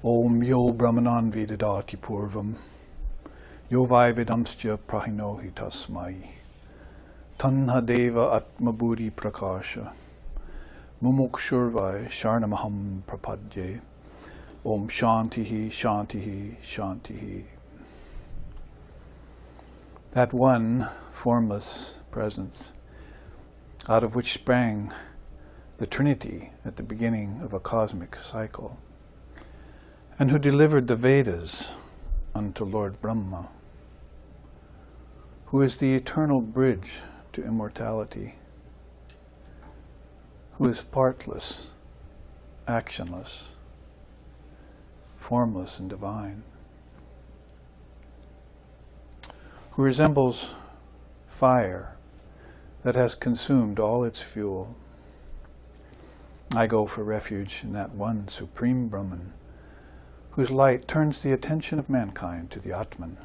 Om yo brahmanan vidadati purvam yo vai vidamsya prahinohi tasmai tanha deva atma buddhi prakasha mumukshurvai sharnamaham prapadye. Om shantihi shantihi shantihi. That one formless presence out of which sprang the Trinity at the beginning of a cosmic cycle, and who delivered the Vedas unto Lord Brahma, who is the eternal bridge to immortality, who is partless, actionless, formless and divine, who resembles fire that has consumed all its fuel. I go for refuge in that one supreme Brahman, whose light turns the attention of mankind to the Atman,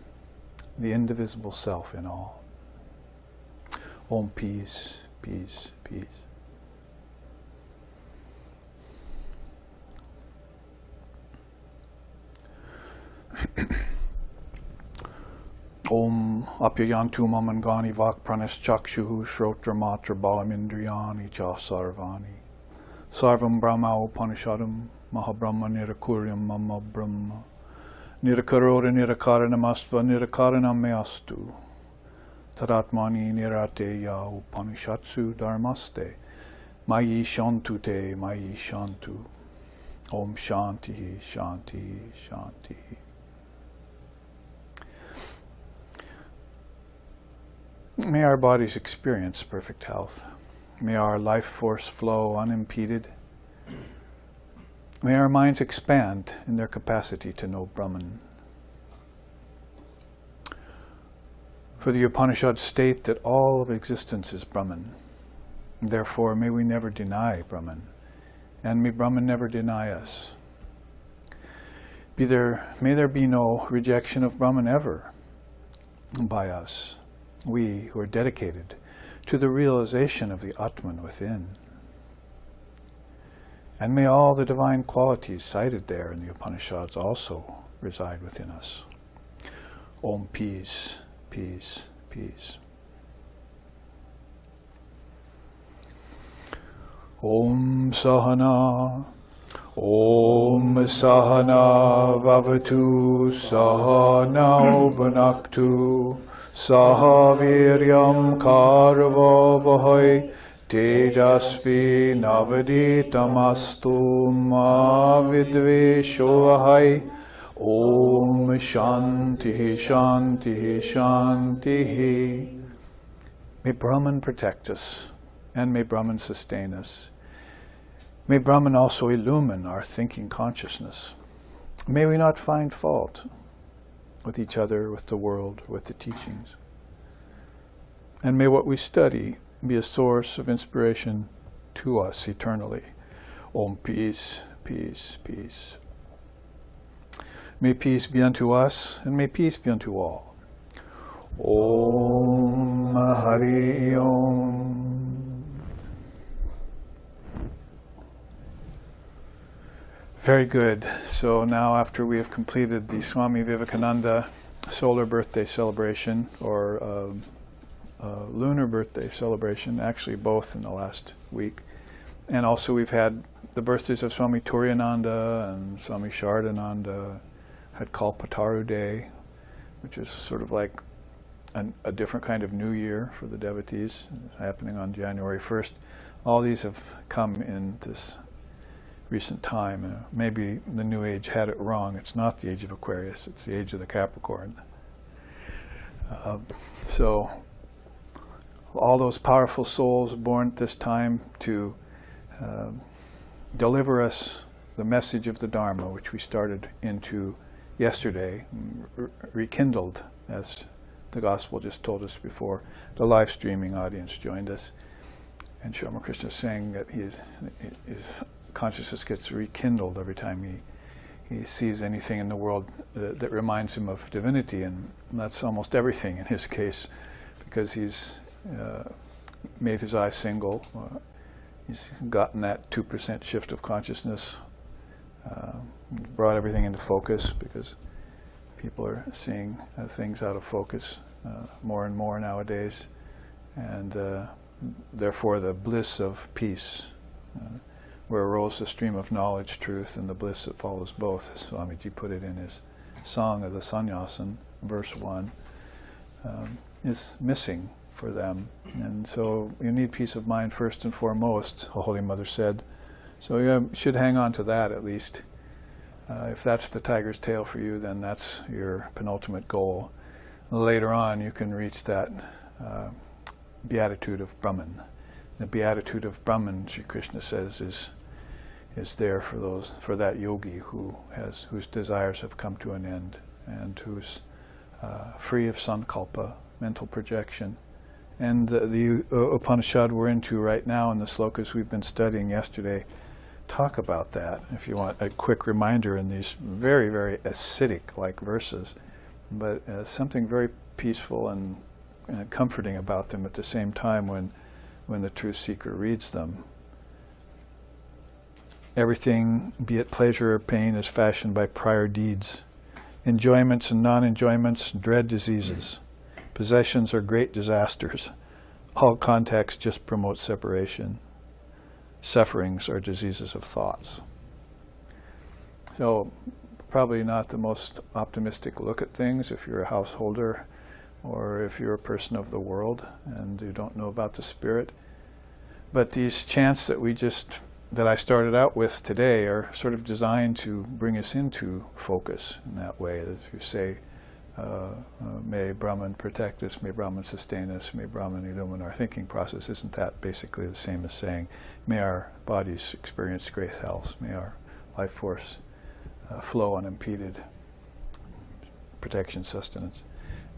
the indivisible self in all. Om peace, peace, peace. Om apyayantu mamangani vak pranischakshuhu shrotra matra balamindriyani cha sarvani sarvam brahma upanishadam mahabrahma nirakuryam mama brahma nirakarora nirakaranamastva nirakaranam meastu tadatmani nirate ya upanishatsu dharmaste mayi shantu te mayi shantu. Om shanti shanti shanti. May our bodies experience perfect health. May our life force flow unimpeded. May our minds expand in their capacity to know Brahman. For the Upanishads state that all of existence is Brahman. Therefore, may we never deny Brahman, and may Brahman never deny us. May there be no rejection of Brahman ever by us, we who are dedicated to the realization of the Atman within. And may all the divine qualities cited there in the Upanishads also reside within us. Om peace, peace, peace. Om Sahana, Om Sahana Vavatu, Sahana Bhunaktu, Sahaviryam Karvavahai, Tejasvi Navaditamastu Ma Vidveshovahai. Om Shanti Shanti Shanti. May Brahman protect us, and may Brahman sustain us. May Brahman also illumine our thinking consciousness. May we not find fault with each other, with the world, with the teachings. And may what we study be a source of inspiration to us eternally. Om peace, peace, peace. May peace be unto us, and may peace be unto all. Om Hari Om. Very good. So now, after we have completed the Swami Vivekananda solar birthday celebration, or lunar birthday celebration, actually both in the last week, and also we've had the birthdays of Swami Turiyananda and Swami Shardananda, had Kalpataru Day, which is sort of like a different kind of New Year for the devotees, happening on January 1st. All these have come in this recent time. Maybe the New Age had it wrong. It's not the age of Aquarius, it's the age of the Capricorn. So all those powerful souls born at this time to deliver us the message of the Dharma, which we started into yesterday, rekindled, as the Gospel just told us before. The live streaming audience joined us, and Sri Ramakrishna is saying that his consciousness gets rekindled every time he sees anything in the world that reminds him of divinity, and that's almost everything in his case, because he's made his eye single. He's gotten that 2% shift of consciousness brought everything into focus, because people are seeing things out of focus more and more nowadays, and therefore the bliss of peace, where rolls the stream of knowledge, truth, and the bliss that follows both, as Swamiji put it in his Song of the Sannyasin, verse 1, is missing for them. And so you need peace of mind first and foremost, the Holy Mother said. So you should hang on to that at least. If that's the tiger's tail for you, then that's your penultimate goal. Later on, you can reach that beatitude of Brahman. The beatitude of Brahman, Sri Krishna says, is there for that yogi whose desires have come to an end, and who's free of sankalpa, mental projection. And the Upanishad we're into right now, in the slokas we've been studying yesterday, talk about that. If you want a quick reminder in these very, very acidic-like verses, but something very peaceful and comforting about them at the same time when the true seeker reads them. Everything, be it pleasure or pain, is fashioned by prior deeds. Enjoyments and non-enjoyments, dread diseases. Possessions are great disasters. All contacts just promote separation. Sufferings are diseases of thoughts. So, probably not the most optimistic look at things if you're a householder, or if you're a person of the world and you don't know about the spirit. But these chants that I started out with today are sort of designed to bring us into focus in that way. As you say, may Brahman protect us, may Brahman sustain us, may Brahman illumine our thinking process. Isn't that basically the same as saying, may our bodies experience great health, may our life force flow unimpeded, protection, sustenance,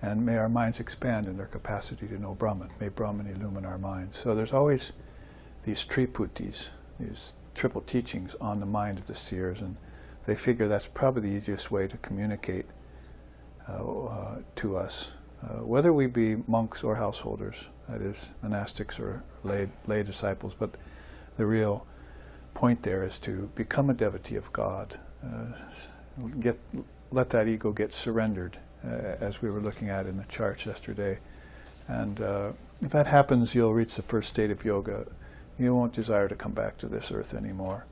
and may our minds expand in their capacity to know Brahman. May Brahman illumine our minds. So there's always these triputis, these triple teachings on the mind of the seers, and they figure that's probably the easiest way to communicate to us, whether we be monks or householders, that is, monastics or lay disciples. But the real point there is to become a devotee of God. Let that ego get surrendered, as we were looking at in the charts yesterday. And if that happens, you'll reach the first state of yoga. You won't desire to come back to this earth anymore,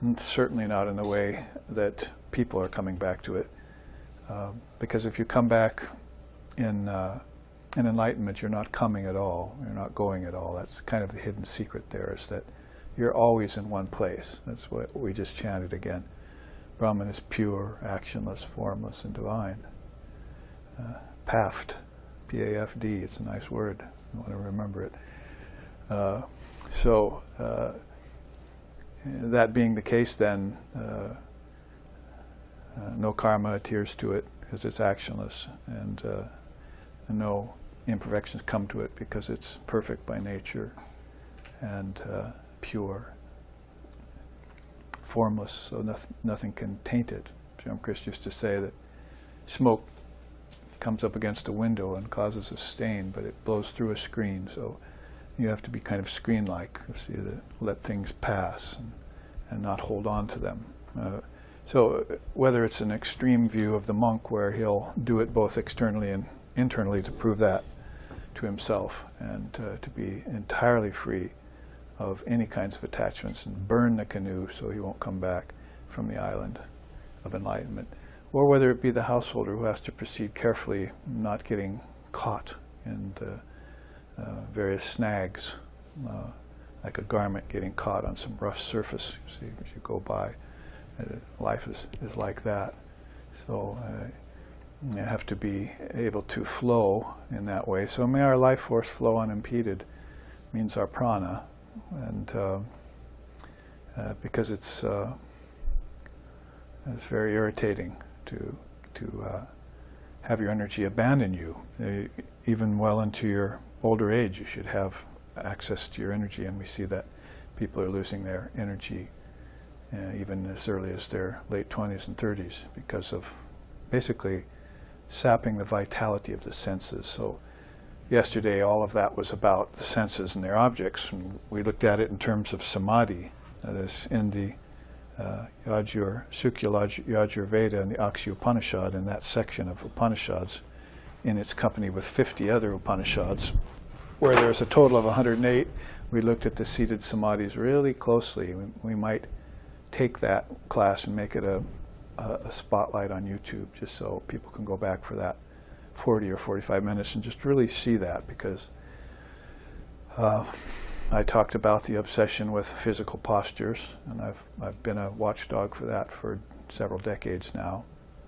and certainly not in the way that people are coming back to it. Because if you come back in enlightenment, you're not coming at all, you're not going at all. That's kind of the hidden secret there, is that you're always in one place. That's what we just chanted again. Brahman is pure, actionless, formless, and divine. Paft, P-A-F-D, it's a nice word. You want to remember it. That being the case, then no karma adheres to it because it's actionless, and no imperfections come to it because it's perfect by nature and pure, formless, so nothing can taint it. Sri used to say that smoke comes up against a window and causes a stain, but it blows through a screen, so you have to be kind of screen-like, see, let things pass and not hold on to them. So whether it's an extreme view of the monk where he'll do it both externally and internally to prove that to himself, and to be entirely free of any kinds of attachments and burn the canoe so he won't come back from the island of enlightenment, or whether it be the householder who has to proceed carefully, not getting caught in various snags, like a garment getting caught on some rough surface as you go by. Life is like that. So you have to be able to flow in that way. So may our life force flow unimpeded, means our prana, and because it's very irritating to have your energy abandon you. Even well into your older age, you should have access to your energy, and we see that people are losing their energy even as early as their late 20s and 30s because of basically sapping the vitality of the senses. So yesterday all of that was about the senses and their objects, and we looked at it in terms of samadhi, that is, in the Yajurveda and the Akshi Upanishad, in that section of Upanishads, in its company with 50 other Upanishads, where there's a total of 108. We looked at the seated samadhis really closely. We might take that class and make it a spotlight on YouTube, just so people can go back for that 40 or 45 minutes and just really see that, because I talked about the obsession with physical postures, and I've been a watchdog for that for several decades now.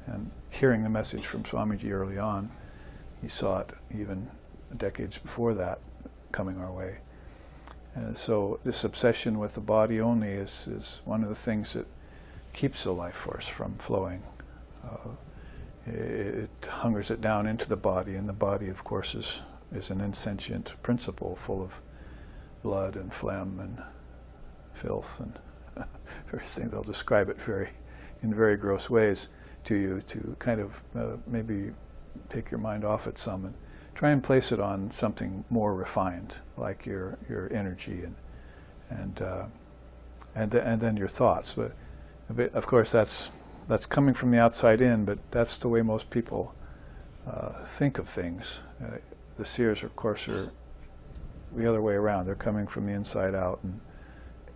And hearing the message from Swamiji early on, he saw it even decades before that coming our way. And so this obsession with the body only is one of the things that keeps the life force from flowing. It hungers it down into the body, and the body, of course, is an insentient principle full of blood and phlegm and filth and various things. They'll describe it in very gross ways to you, to kind of maybe take your mind off it some and try and place it on something more refined, like your energy and then your thoughts. But of course, that's coming from the outside in, but that's the way most people think of things. The seers, of course, are the other way around. They're coming from the inside out,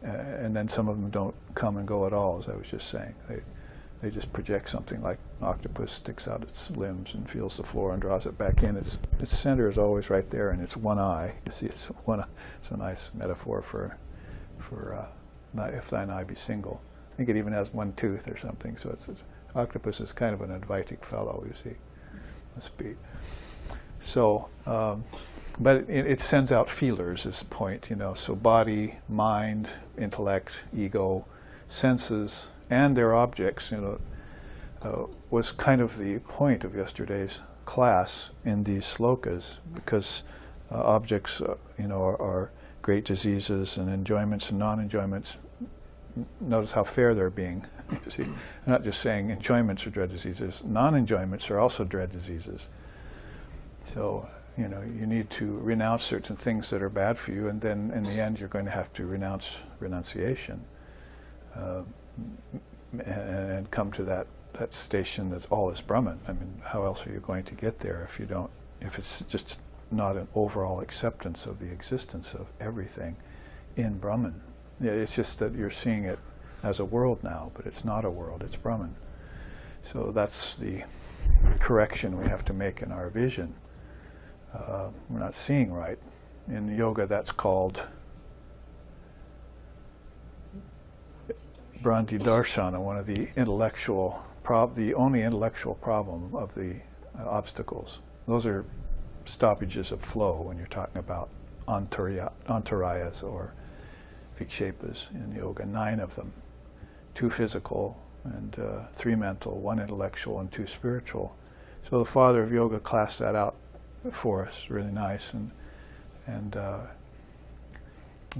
and then some of them don't come and go at all, as I was just saying. They just project something, like an octopus sticks out its limbs and feels the floor and draws it back in. Its center is always right there, and it's one eye. You see, it's a nice metaphor for if thine eye be single. I think it even has one tooth or something. So octopus is kind of an Advaitic fellow, you see. Must be. So, but it sends out feelers, is the point, So body, mind, intellect, ego, senses, and their objects, was kind of the point of yesterday's class in these slokas, because objects, are great diseases, and enjoyments and non-enjoyments. Notice how fair they're being. You see, I'm not just saying enjoyments are dread diseases. Non-enjoyments are also dread diseases. So, you need to renounce certain things that are bad for you, and then in the end you're going to have to renounce renunciation. And come to that station that's all is Brahman. I mean, how else are you going to get there if it's just not an overall acceptance of the existence of everything in Brahman? Yeah, it's just that you're seeing it as a world now, but it's not a world, it's Brahman. So that's the correction we have to make in our vision. We're not seeing right. In yoga, that's called Bhranti Darshana, one of the the only intellectual problem of the obstacles. Those are stoppages of flow when you're talking about antarayas or vikshepas in yoga. 9 of them, 2 physical and 3 mental, 1 intellectual and 2 spiritual. So the father of yoga classed that out for us, really nice, and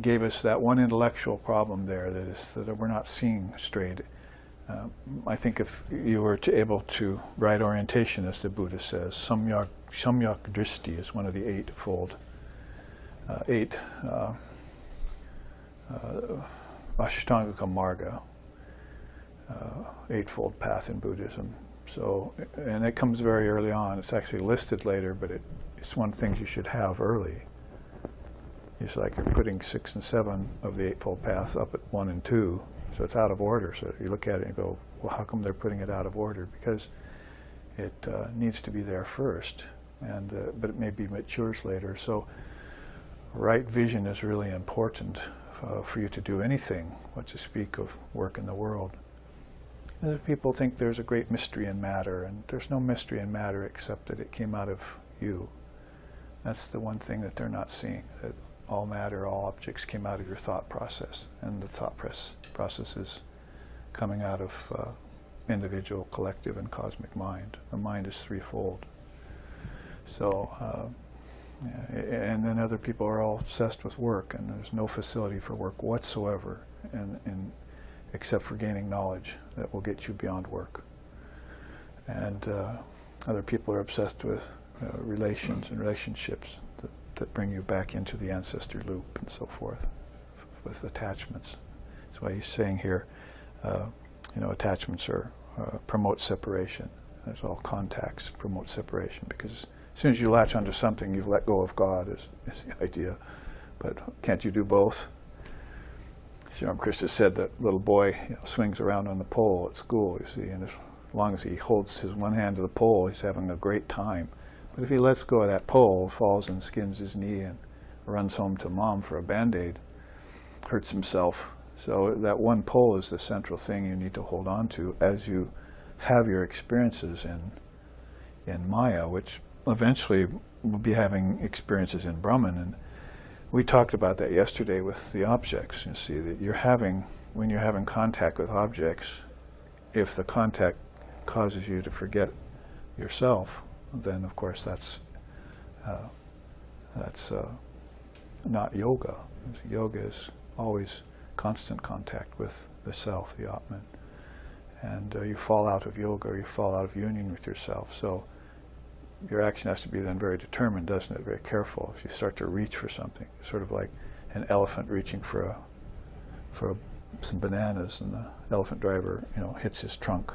gave us that one intellectual problem there, that we're not seeing straight. I think if you were able to right orientation, as the Buddha says, samyak drishti is one of the 8-fold, 8 Ashtangika Marga, 8-fold path in Buddhism. So, and it comes very early on. It's actually listed later, but it's one of the things you should have early. It's like you're putting 6 and 7 of the 8-fold path up at 1 and 2, so it's out of order. So you look at it and go, well, how come they're putting it out of order? Because it needs to be there first, but it maybe matures later. So right vision is really important for you to do anything, what to speak of work in the world. Other people think there's a great mystery in matter, and there's no mystery in matter except that it came out of you. That's the one thing that they're not seeing, that all matter, all objects came out of your thought process, and the thought process is coming out of individual, collective, and cosmic mind. The mind is threefold. So, and then other people are all obsessed with work, and there's no facility for work whatsoever, except for gaining knowledge that will get you beyond work. And other people are obsessed with relations and relationships that bring you back into the ancestor loop and so forth, with attachments. That's why he's saying here, attachments promote separation. That's all contacts promote separation, because as soon as you latch onto something, you've let go of God, is the idea. But can't you do both? Sri Ramakrishna said that little boy swings around on the pole at school, you see, and as long as he holds his one hand to the pole, he's having a great time. But if he lets go of that pole, falls and skins his knee and runs home to mom for a Band-Aid, hurts himself. So that one pole is the central thing you need to hold on to as you have your experiences in Maya, which eventually will be having experiences in Brahman. And we talked about that yesterday with the objects. You see that when you're having contact with objects, if the contact causes you to forget yourself, then of course that's not yoga. Yoga is always constant contact with the self, the Atman. And you fall out of yoga, or you fall out of union with yourself. So your action has to be then very determined, doesn't it? Very careful. If you start to reach for something, sort of like an elephant reaching for some bananas, and the elephant driver, hits his trunk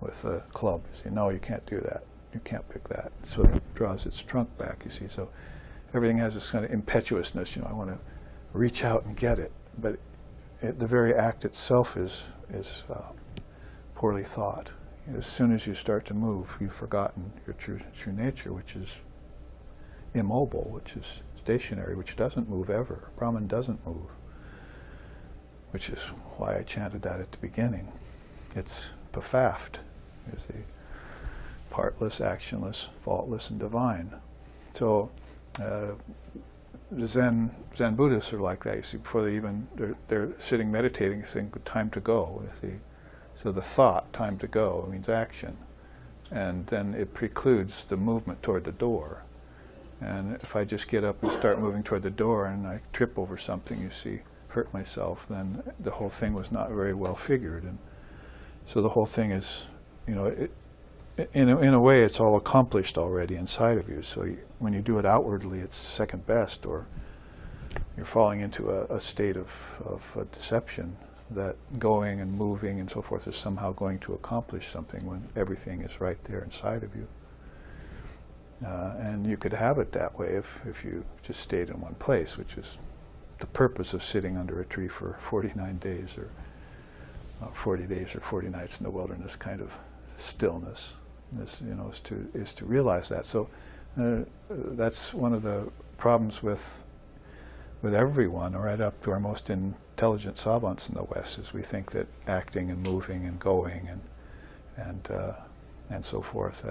with a club. You see, no, you can't do that. You can't pick that. So it draws its trunk back. You see, so everything has this kind of impetuousness. I want to reach out and get it, but the very act itself is poorly thought. As soon as you start to move, you've forgotten your true nature, which is immobile, which is stationary, which doesn't move ever. Brahman doesn't move, which is why I chanted that at the beginning. It's pafaft, you see, partless, actionless, faultless, and divine. So the Zen Buddhists are like that. You see, before they're sitting meditating, saying, "Time to go." You see. So the thought, time to go, means action. And then it precludes the movement toward the door. And if I just get up and start moving toward the door and I trip over something, you see, hurt myself, then the whole thing was not very well figured. And so the whole thing is, in a way, it's all accomplished already inside of you. So when you do it outwardly, it's second best, or you're falling into a state of deception, that going and moving and so forth is somehow going to accomplish something when everything is right there inside of you. And you could have it that way if you just stayed in one place, which is the purpose of sitting under a tree for 49 days or 40 days or 40 nights in the wilderness, kind of stillness. This, is to realize that. So that's one of the problems with everyone, right up to our most intelligent savants in the West, is we think that acting and moving and going and so forth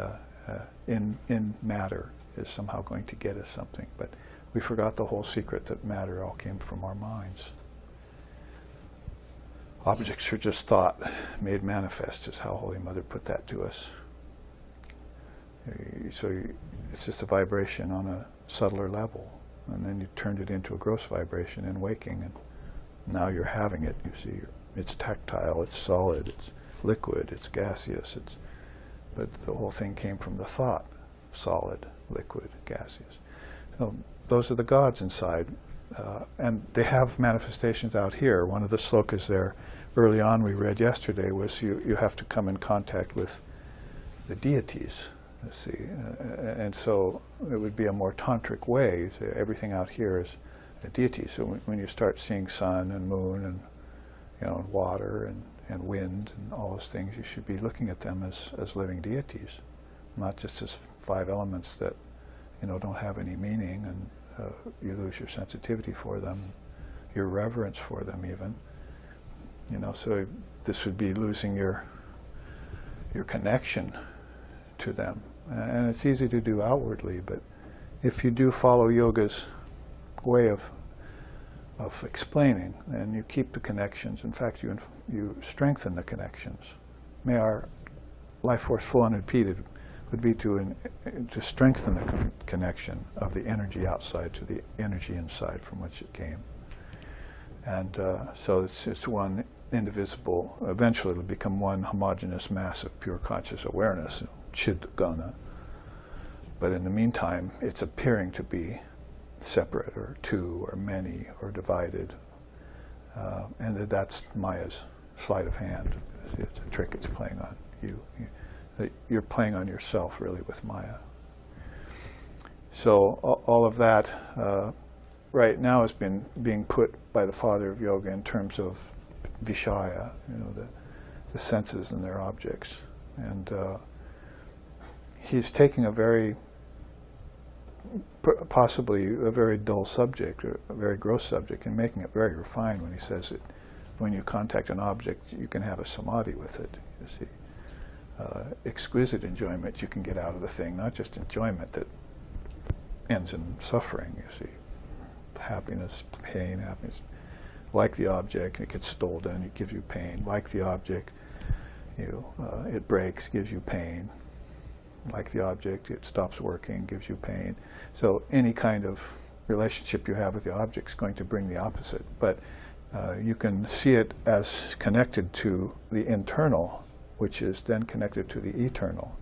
in matter is somehow going to get us something. But we forgot the whole secret that matter all came from our minds. Objects are just thought made manifest, is how Holy Mother put that to us. So it's just a vibration on a subtler level, and then you turned it into a gross vibration in waking, and now you're having it. You see, it's tactile, it's solid, it's liquid, it's gaseous. But the whole thing came from the thought: solid, liquid, gaseous. So those are the gods inside, and they have manifestations out here. One of the slokas there, early on, we read yesterday, was you have to come in contact with the deities. You see, and so it would be a more tantric way. So everything out here is a deity. So when you start seeing sun and moon and water and wind and all those things, you should be looking at them as living deities, not just as five elements that don't have any meaning, and you lose your sensitivity for them, your reverence for them even. So this would be losing your connection to them. And it's easy to do outwardly, but if you do follow yoga's way of explaining, and you keep the connections, in fact you strengthen the connections. May our life force full unimpeded would be to strengthen the connection of the energy outside to the energy inside from which it came. And so it's one indivisible, eventually it'll become one homogeneous mass of pure conscious awareness, Chidgana. But in the meantime, it's appearing to be separate, or two, or many, or divided. And that's Maya's sleight of hand. See, it's a trick it's playing on you. You're playing on yourself, really, with Maya. So all of that right now has been being put by the father of yoga in terms of Vishaya, the senses and their objects. And he's taking a possibly a very dull subject, or a very gross subject, and making it very refined when he says that when you contact an object, you can have a samadhi with it, you see. Exquisite enjoyment you can get out of the thing, not just enjoyment that ends in suffering, you see. Happiness, pain, happiness. Like the object, it gets stolen, it gives you pain. Like the object, it breaks, gives you pain. Like the object, it stops working, gives you pain. So any kind of relationship you have with the object is going to bring the opposite. But you can see it as connected to the internal, which is then connected to the eternal.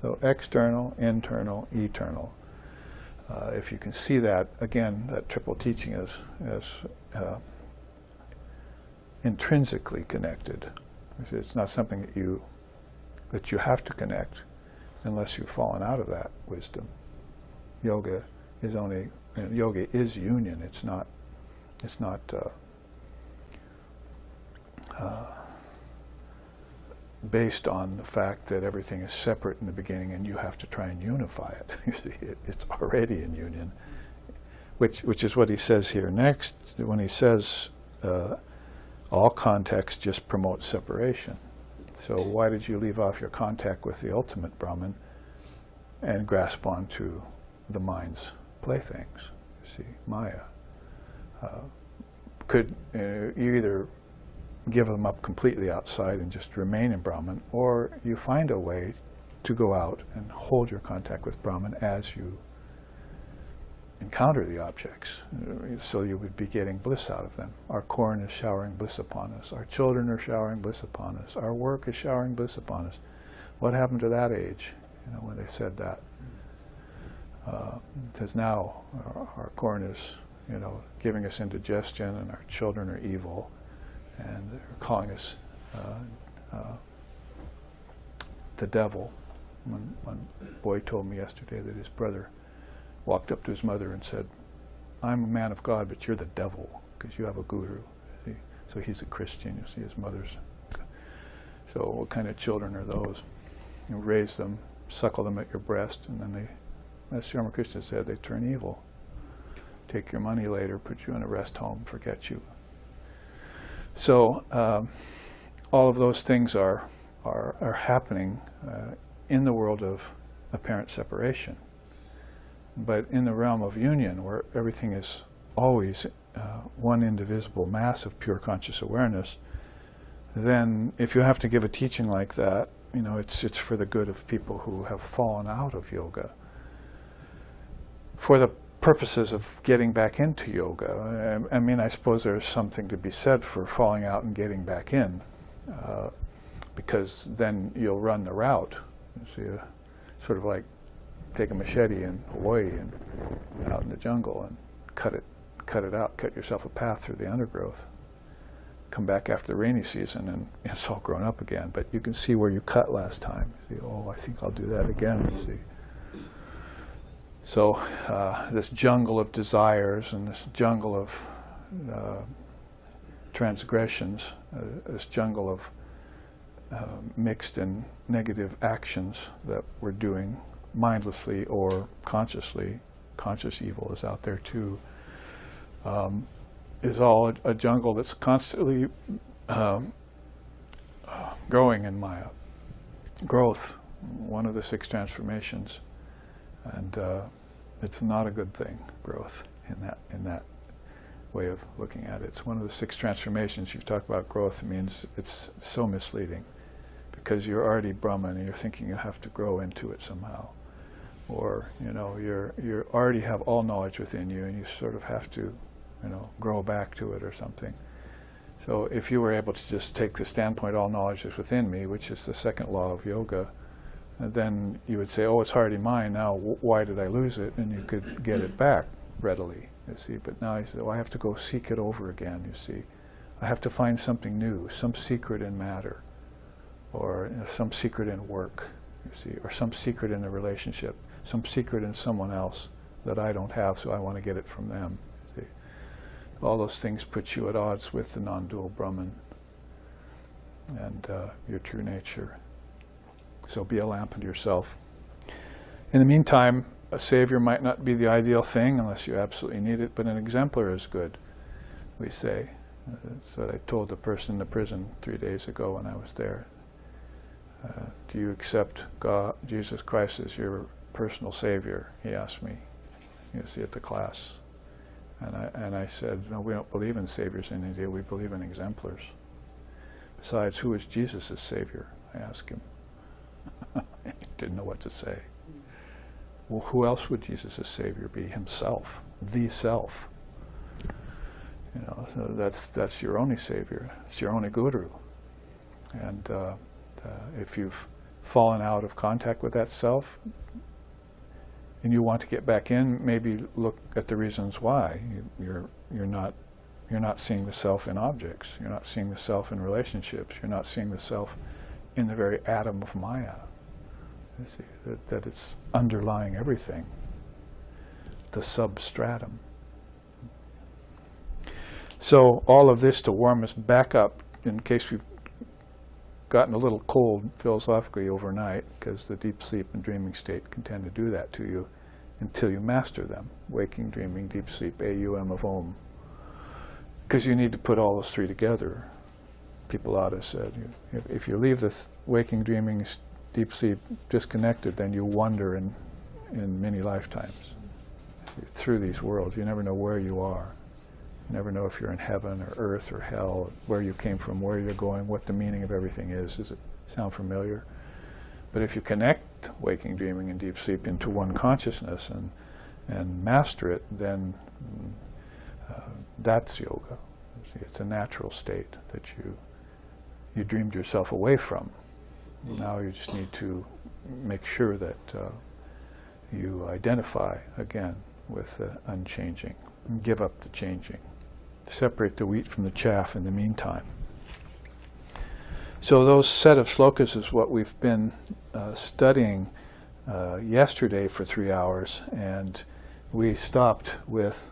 So external, internal, eternal. If you can see that, again, that triple teaching is intrinsically connected. It's not something that you have to connect unless you've fallen out of that wisdom. Yoga is union. It's not based on the fact that everything is separate in the beginning and you have to try and unify it. You see, it's already in union, which is what he says here next when he says all context just promotes separation. So why did you leave off your contact with the ultimate Brahman and grasp onto the mind's playthings? You see, Maya. Could you either give them up completely outside and just remain in Brahman, or you find a way to go out and hold your contact with Brahman as you encounter the objects, so you would be getting bliss out of them. Our corn is showering bliss upon us. Our children are showering bliss upon us. Our work is showering bliss upon us. What happened to that age, when they said that? Because now our corn is, giving us indigestion, and our children are evil, and they're calling us the devil. One boy told me yesterday that his brother walked up to his mother and said, "I'm a man of God, but you're the devil, because you have a guru." See? So he's a Christian, you see, his mother's. So what kind of children are those? You raise them, suckle them at your breast, and then as Sri Ramakrishna said, they turn evil. Take your money later, put you in a rest home, forget you. So all of those things are happening in the world of apparent separation. But in the realm of union, where everything is always one indivisible mass of pure conscious awareness, then if you have to give a teaching like that, it's for the good of people who have fallen out of yoga. For the purposes of getting back into yoga, I suppose there's something to be said for falling out and getting back in, because then you'll run the route. So you sort of like take a machete in Hawaii and out in the jungle and cut it out, cut yourself a path through the undergrowth. Come back after the rainy season and it's all grown up again, but you can see where you cut last time. You see, I think I'll do that again, you see. So this jungle of desires and this jungle of transgressions, this jungle of mixed and negative actions that we're doing mindlessly or consciously, conscious evil is out there too, is all a jungle that's constantly growing in Maya. Growth, one of the 6 transformations, and it's not a good thing, growth, in that way of looking at it. It's one of the 6 transformations. You've talked about growth, it means it's so misleading, because you're already Brahman and you're thinking you have to grow into it somehow. Or, you already have all knowledge within you and you sort of have to, grow back to it or something. So if you were able to just take the standpoint, all knowledge is within me, which is the second law of yoga, then you would say, it's already mine, now why did I lose it? And you could get it back readily, you see. But now you say, I have to go seek it over again, you see. I have to find something new, some secret in matter, or some secret in work, you see, or some secret in a relationship, some secret in someone else that I don't have, so I want to get it from them. See? All those things put you at odds with the non-dual Brahman and your true nature. So be a lamp unto yourself. In the meantime, a savior might not be the ideal thing unless you absolutely need it, but an exemplar is good, we say. That's what I told the person in the prison 3 days ago when I was there. Do you accept God, Jesus Christ as your personal savior? He asked me, you see, at the class. And I said, no, we don't believe in saviors in India, we believe in exemplars. Besides, who is Jesus' savior? I asked him. He didn't know what to say. Well, who else would Jesus' savior be? Himself, the self. You know, so that's your only savior. It's your only guru. And if you've fallen out of contact with that self, and you want to get back in, maybe look at the reasons why. You're not seeing the self in objects. You're not seeing the self in relationships. You're not seeing the self in the very atom of Maya. You see, that it's underlying everything, the substratum. So all of this to warm us back up in case we've gotten a little cold philosophically overnight, because the deep sleep and dreaming state can tend to do that to you until you master them. Waking, dreaming, deep sleep, AUM of Om. Because you need to put all those three together. People ought to have said, if you leave the waking, dreaming, deep sleep disconnected, then you wander in many lifetimes through these worlds. You never know where you are. You never know if you're in heaven or earth or hell, where you came from, where you're going, what the meaning of everything is. Does it sound familiar? But if you connect waking, dreaming, and deep sleep into one consciousness and master it, then that's yoga. See, it's a natural state that you dreamed yourself away from. Now you just need to make sure that you identify again with the unchanging and give up the changing. Separate the wheat from the chaff in the meantime. So those set of slokas is what we've been studying yesterday for 3 hours, and we stopped with,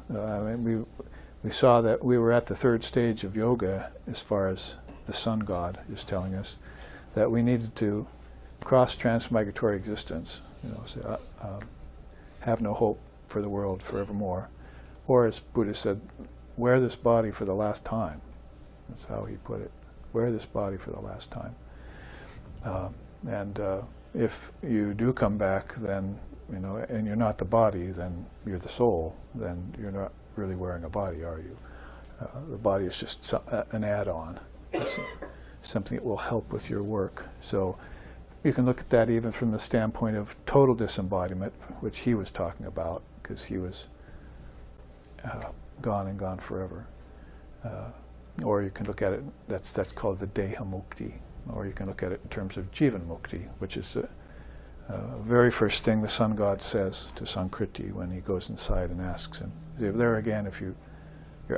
we saw that we were at the third stage of yoga as far as the sun god is telling us, that we needed to cross transmigratory existence, so, have no hope for the world forevermore. Or as Buddha said, wear this body for the last time. That's how he put it. Wear this body for the last time. And if you do come back, then, and you're not the body, then you're the soul, then you're not really wearing a body, are you? The body is just an add-on. Something that will help with your work. So you can look at that even from the standpoint of total disembodiment, which he was talking about, because he was gone and gone forever. Or you can look at it, that's called the Deha Mukti. Or you can look at it in terms of Jivan Mukti, which is the very first thing the sun god says to Sankriti when he goes inside and asks him. There again, if you're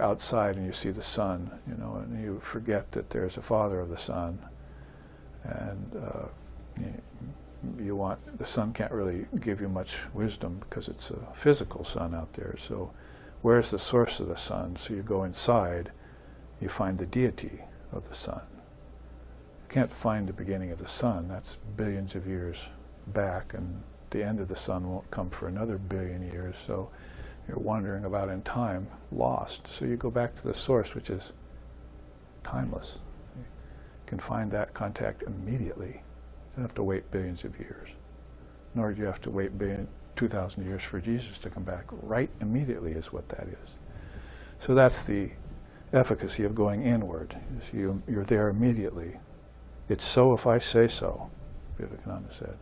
outside and you see the sun, and you forget that there's a father of the sun, and the sun can't really give you much wisdom because it's a physical sun out there. So where's the source of the sun? So you go inside, you find the deity of the sun. You can't find the beginning of the sun. That's billions of years back, and the end of the sun won't come for another billion years. So you're wandering about in time, lost. So you go back to the source, which is timeless. You can find that contact immediately. You don't have to wait billions of years. Nor do you have to wait 2,000 years for Jesus to come back. Right immediately is what that is. So that's the efficacy of going inward. You're there immediately. It's so if I say so, Vivekananda said.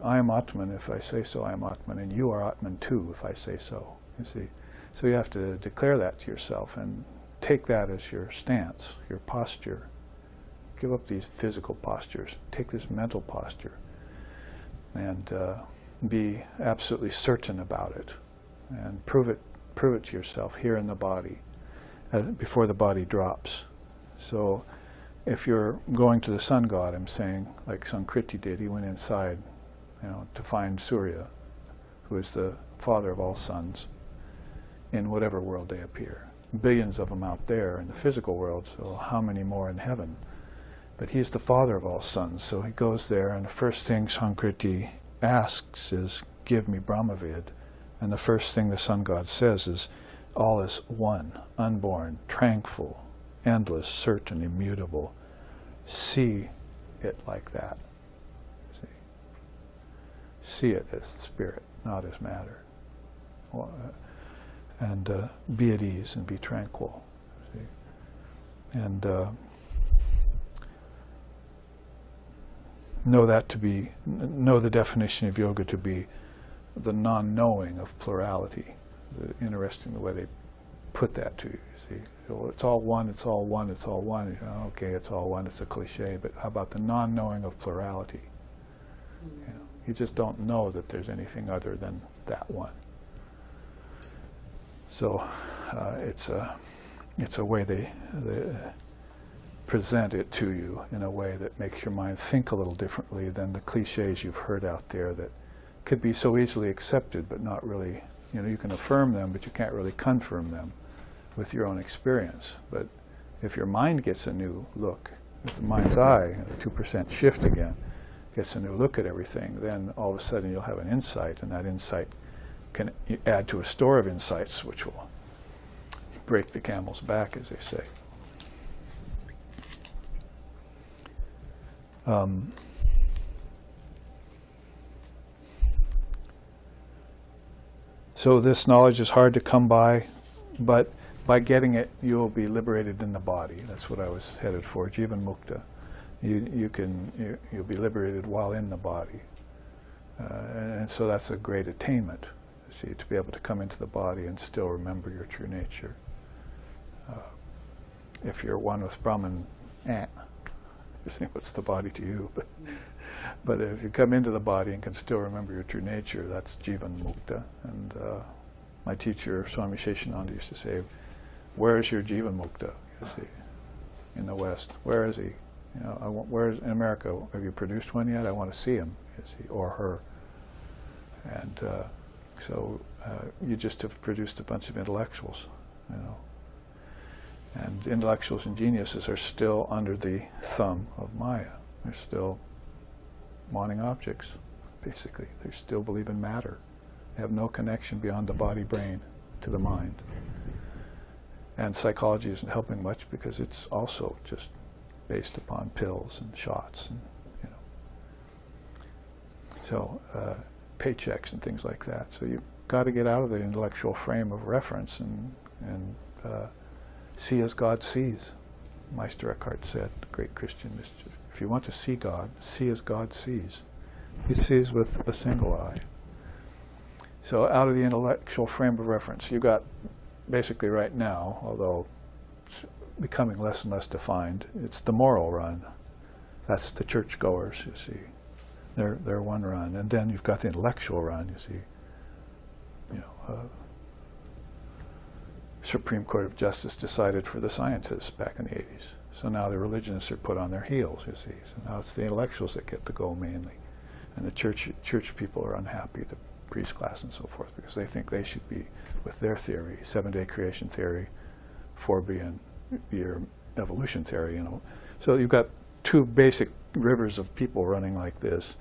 I am Atman if I say so, I am Atman, and you are Atman too if I say so. You see, so you have to declare that to yourself and take that as your stance, your posture. Give up these physical postures. Take this mental posture, and be absolutely certain about it, and prove it to yourself here in the body, before the body drops. So if you're going to the sun god, I'm saying, like Sankriti did, he went inside, to find Surya, who is the father of all suns, in whatever world they appear. Billions of them out there in the physical world, so how many more in heaven? But he's the father of all suns, so he goes there, and the first thing Sankriti asks is, give me Brahmavidya. And the first thing the sun god says is, all is one, unborn, tranquil, endless, certain, immutable. See it like that. See it as spirit, not as matter. And be at ease and be tranquil. See? And know the definition of yoga to be the non-knowing of plurality. Interesting the way they put that to you, see. So it's all one, it's all one, it's all one. Okay, it's all one, it's a cliche, but how about the non-knowing of plurality? You just don't know that there's anything other than that one. So it's a way they present it to you in a way that makes your mind think a little differently than the cliches you've heard out there that could be so easily accepted but not really, you can affirm them but you can't really confirm them with your own experience. But if your mind gets a new look, if the mind's eye, a 2% shift again, gets a new look at everything, then all of a sudden you'll have an insight, and that insight can add to a store of insights which will break the camel's back, as they say. So this knowledge is hard to come by, but by getting it, you'll be liberated in the body. That's what I was headed for, Jivan Mukta. You'll be liberated while in the body. And so that's a great attainment, see, to be able to come into the body and still remember your true nature. If you're one with Brahman, what's the body to you? But if you come into the body and can still remember your true nature, that's Jivan Mukta. And my teacher, Swami Sheshananda, used to say, where is your Jivan Mukta, you see, in the West? Where is he? Where is in America? Have you produced one yet? I want to see him, you see, or her. And so you just have produced a bunch of intellectuals, And intellectuals and geniuses are still under the thumb of Maya. They're still wanting objects, basically. They still believe in matter. They have no connection beyond the body-brain to the mind. And psychology isn't helping much because it's also just based upon pills and shots, and so paychecks and things like that. So you've got to get out of the intellectual frame of reference and see as God sees. Meister Eckhart said, the great Christian mystic, if you want to see God, see as God sees. He sees with a single eye. So out of the intellectual frame of reference, you've got basically right now, although it's becoming less and less defined, it's the moral run. That's the churchgoers, you see. They're one run. And then you've got the intellectual run, you see. Supreme Court of Justice decided for the scientists back in the 80s. So now the religionists are put on their heels, you see. So now it's the intellectuals that get the go mainly. And the church people are unhappy, the priest class and so forth, because they think they should be with their theory, 7-day creation theory, 4 billion year evolution theory, So you've got two basic rivers of people running like this,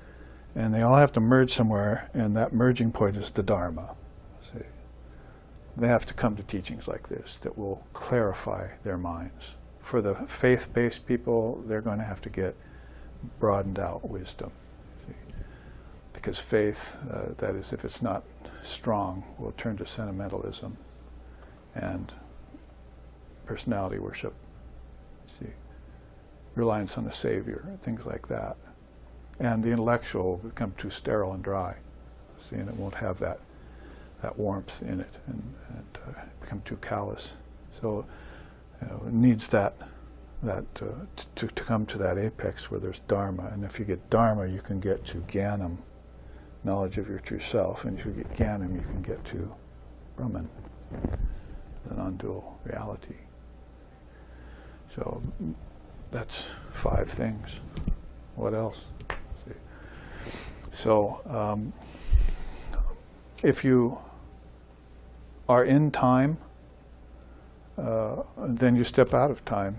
and they all have to merge somewhere, and that merging point is the Dharma. See? They have to come to teachings like this that will clarify their minds. For the faith-based people, they're going to have to get broadened out wisdom. See? Because faith, that is, if it's not strong, will turn to sentimentalism and personality worship. See? Reliance on the Savior, things like that. And the intellectual will become too sterile and dry. See, and it won't have that warmth in it, and become too callous. So it needs that to come to that apex where there's Dharma. And if you get Dharma, you can get to Jnanam, knowledge of your true self. And if you get Jnanam, you can get to Brahman, the non-dual reality. So that's 5 things. What else? See. So if you are in time, then you step out of time.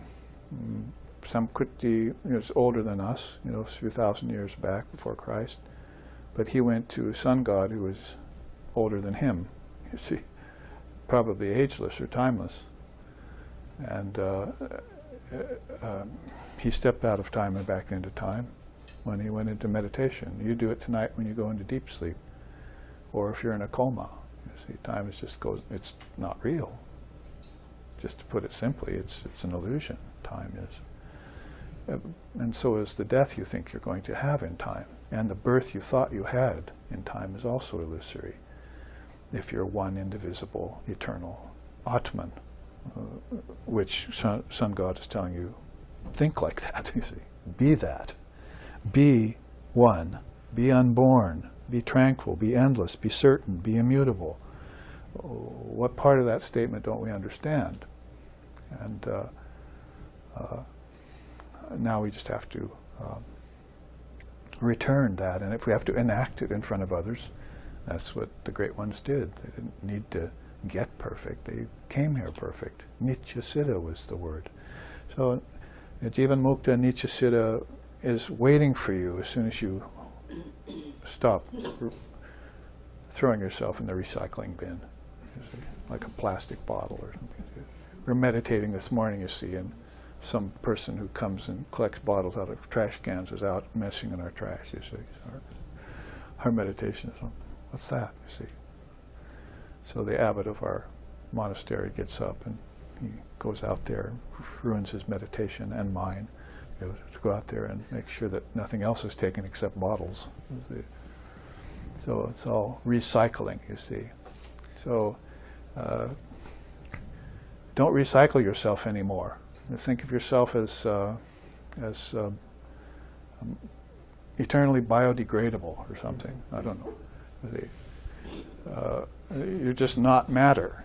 Samkriti is older than us, a few thousand years back before Christ, but he went to a sun god who was older than him, you see, probably ageless or timeless. And he stepped out of time and back into time when he went into meditation. You do it tonight when you go into deep sleep, or if you're in a coma. You see, time is just goes, it's not real. Just to put it simply, it's an illusion, time is. And so is the death you think you're going to have in time. And the birth you thought you had in time is also illusory. If you're one indivisible, eternal Atman, which Sun God is telling you, think like that, you see. Be that. Be one. Be unborn. Be tranquil. Be endless. Be certain. Be immutable. What part of that statement don't we understand? And now we just have to return that, and if we have to enact it in front of others, that's what the great ones did. They didn't need to get perfect. They came here perfect. Nitya Siddha was the word. So Jivan Mukta Nitya Siddha is waiting for you as soon as you stop throwing yourself in the recycling bin, like a plastic bottle or something. We're meditating this morning, you see, and some person who comes and collects bottles out of trash cans is out messing in our trash, you see. Our meditation is, what's that, you see? So the abbot of our monastery gets up and he goes out there, ruins his meditation and mine, to go out there and make sure that nothing else is taken except bottles. So it's all recycling, you see. So don't recycle yourself anymore. Think of yourself as eternally biodegradable or something. I don't know. You're just not matter,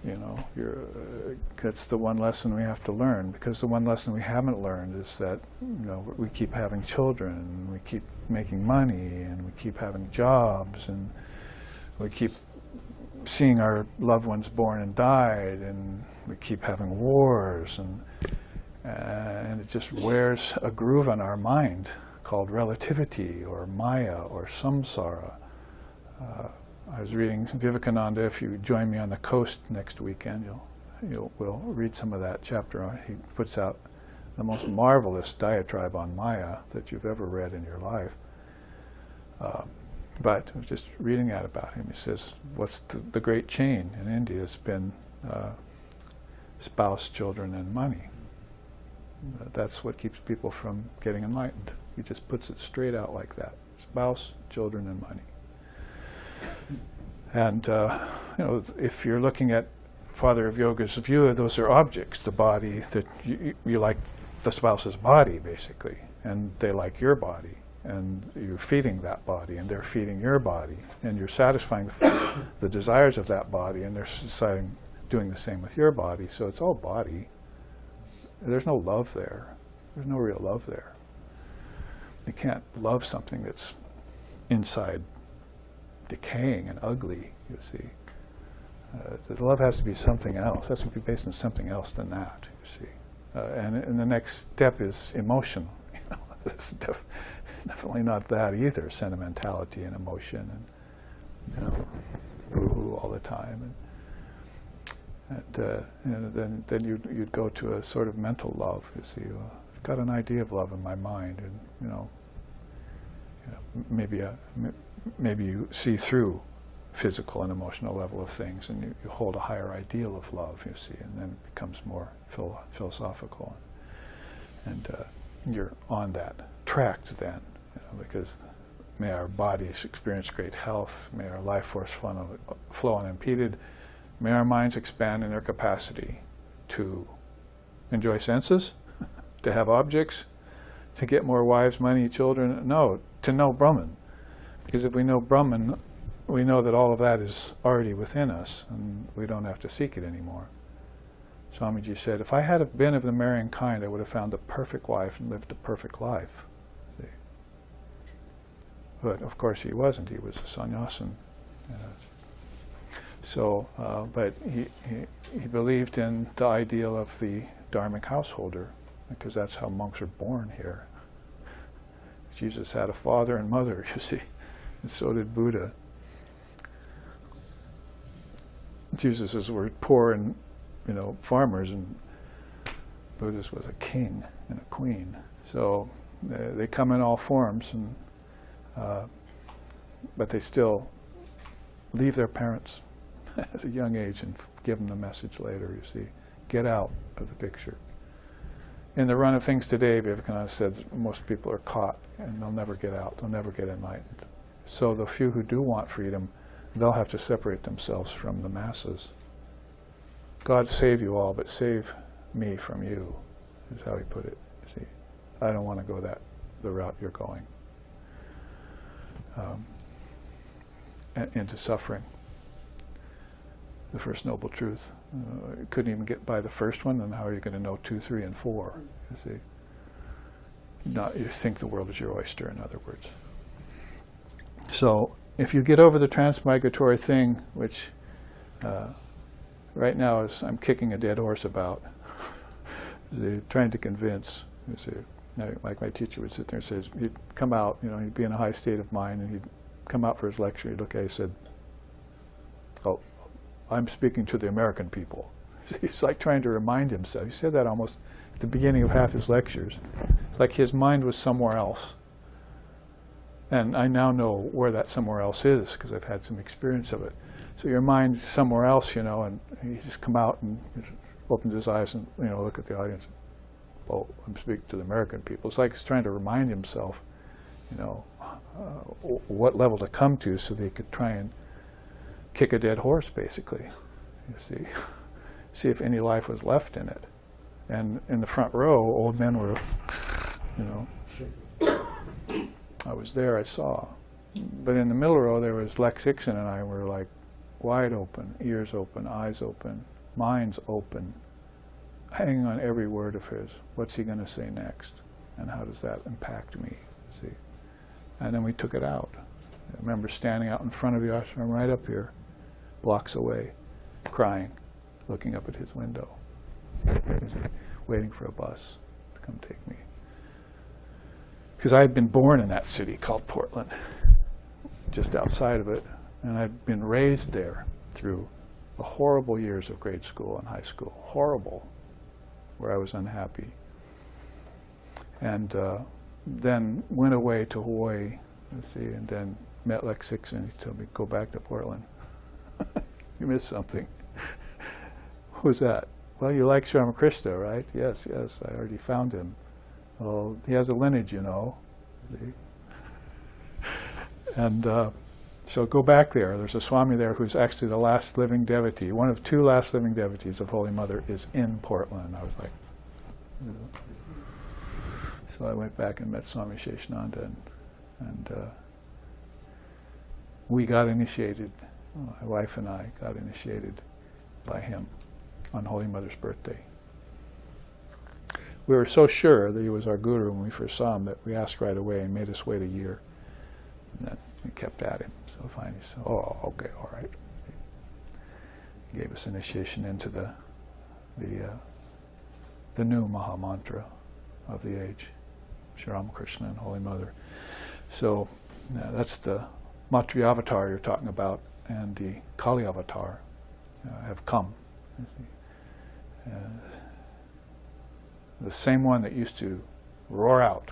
that's the one lesson we have to learn, because the one lesson we haven't learned is that we keep having children, and we keep making money, and we keep having jobs, and we keep seeing our loved ones born and died, and we keep having wars, and it just wears a groove on our mind called relativity or Maya or samsara. I was reading Vivekananda. If you join me on the coast next weekend, we'll read some of that chapter. He puts out the most marvelous diatribe on Maya that you've ever read in your life. But I was just reading that about him. He says, what's the great chain in India has been spouse, children, and money. That's what keeps people from getting enlightened. He just puts it straight out like that. Spouse, children, and money. And if you're looking at Father of Yoga's view, those are objects, the body, that you like the spouse's body, basically, and they like your body, and you're feeding that body, and they're feeding your body, and you're satisfying the desires of that body, and they're doing the same with your body, so it's all body. There's no love there. There's no real love there. You can't love something that's inside decaying and ugly, you see. The love has to be something else. Has to be based on something else than that, you see. And the next step is emotion. It's definitely not that either, sentimentality and emotion and, boo-hoo all the time. And then you'd go to a sort of mental love, you see. I've got an idea of love in my mind, and maybe you see through physical and emotional level of things, and you hold a higher ideal of love, you see, and then it becomes more philosophical, and you're on that track then, because may our bodies experience great health, may our life force flow unimpeded. May our minds expand in their capacity to enjoy senses, to have objects, to get more wives, money, children. No, to know Brahman. Because if we know Brahman, we know that all of that is already within us, and we don't have to seek it anymore. Swamiji said, if I had been of the marrying kind, I would have found the perfect wife and lived a perfect life. See? But of course he wasn't. He was a sannyasin. So, but he believed in the ideal of the dharmic householder, because that's how monks are born here. Jesus had a father and mother, you see, and so did Buddha. Jesus's were poor and, farmers, and Buddha's was a king and a queen. So they come in all forms, and but they still leave their parents at a young age and give them the message later, you see. Get out of the picture. In the run of things today, Vivekananda said most people are caught and they'll never get out, they'll never get enlightened. So the few who do want freedom, they'll have to separate themselves from the masses. God save you all, but save me from you, is how he put it. See, I don't want to go the route you're going. Into suffering. The first noble truth. You couldn't even get by the first one, and how are you going to know 2, 3, and 4? You see, you think the world is your oyster, in other words. So, if you get over the transmigratory thing, which right now is I'm kicking a dead horse about, trying to convince. You see, like my teacher would sit there and say, he'd come out, he'd be in a high state of mind, and he'd come out for his lecture. He'd look at it, he said, "Oh, I'm speaking to the American people." He's like trying to remind himself. He said that almost at the beginning of half his lectures. It's like his mind was somewhere else. And I now know where that somewhere else is, because I've had some experience of it. So your mind's somewhere else, and he just come out and opens his eyes and, look at the audience. Oh, I'm speaking to the American people. It's like he's trying to remind himself, what level to come to so they could try and kick a dead horse, basically. You see if any life was left in it. And in the front row, old men were, I was there, I saw. But in the middle row, there was Lex Hickson and I were like wide open, ears open, eyes open, minds open, hanging on every word of his. What's he going to say next? And how does that impact me? See? And then we took it out. I remember standing out in front of the ashram right up here, blocks away, crying, looking up at his window, waiting for a bus to come take me. Because I had been born in that city called Portland, just outside of it, and I'd been raised there through the horrible years of grade school and high school. Horrible, where I was unhappy. And then went away to Hawaii, and then met Lex Hickson. He told me, go back to Portland. You missed something. Who's that? Well, you like Sri Ramakrishna, right? Yes, I already found him. Well, he has a lineage, See? And so go back there. There's a Swami there who's actually the last living devotee. One of 2 last living devotees of Holy Mother is in Portland. I was like, So I went back and met Swami Sheshananda, and we got initiated. My wife and I got initiated by him on Holy Mother's birthday. We were so sure that he was our guru when we first saw him that we asked right away and made us wait a year. And then we kept at him. So finally he said, oh, okay, all right. He gave us initiation into the new Maha Mantra of the age, Sri Ramakrishna and Holy Mother. So that's the Matri Avatar you're talking about, and the Kali Avatar have come. The same one that used to roar out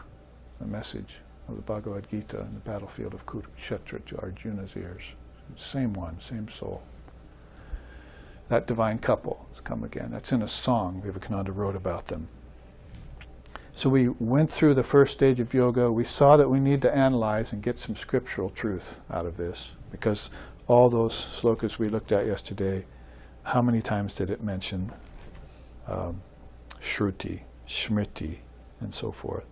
the message of the Bhagavad Gita in the battlefield of Kurukshetra to Arjuna's ears. Same one, same soul. That divine couple has come again. That's in a song Vivekananda wrote about them. So we went through the first stage of yoga. We saw that we need to analyze and get some scriptural truth out of this, because all those slokas we looked at yesterday, how many times did it mention Shruti, Smriti, and so forth?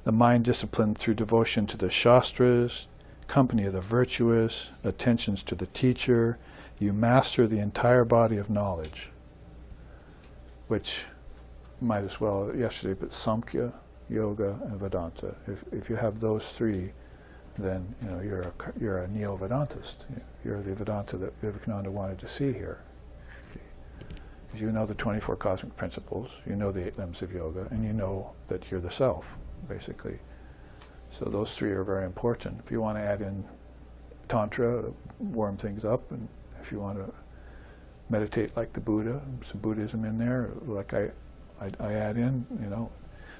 The mind disciplined through devotion to the Shastras, company of the virtuous, attentions to the teacher, you master the entire body of knowledge. which might as well, yesterday, but Samkhya, Yoga, and Vedanta. If you have those three, then you're a neo-Vedantist. You're the Vedanta that Vivekananda wanted to see here. You know the 24 cosmic principles, you know the 8 limbs of yoga, and you know that you're the self, basically. So those three are very important. If you want to add in Tantra, warm things up, and if you want to meditate like the Buddha, some Buddhism in there, like I add in,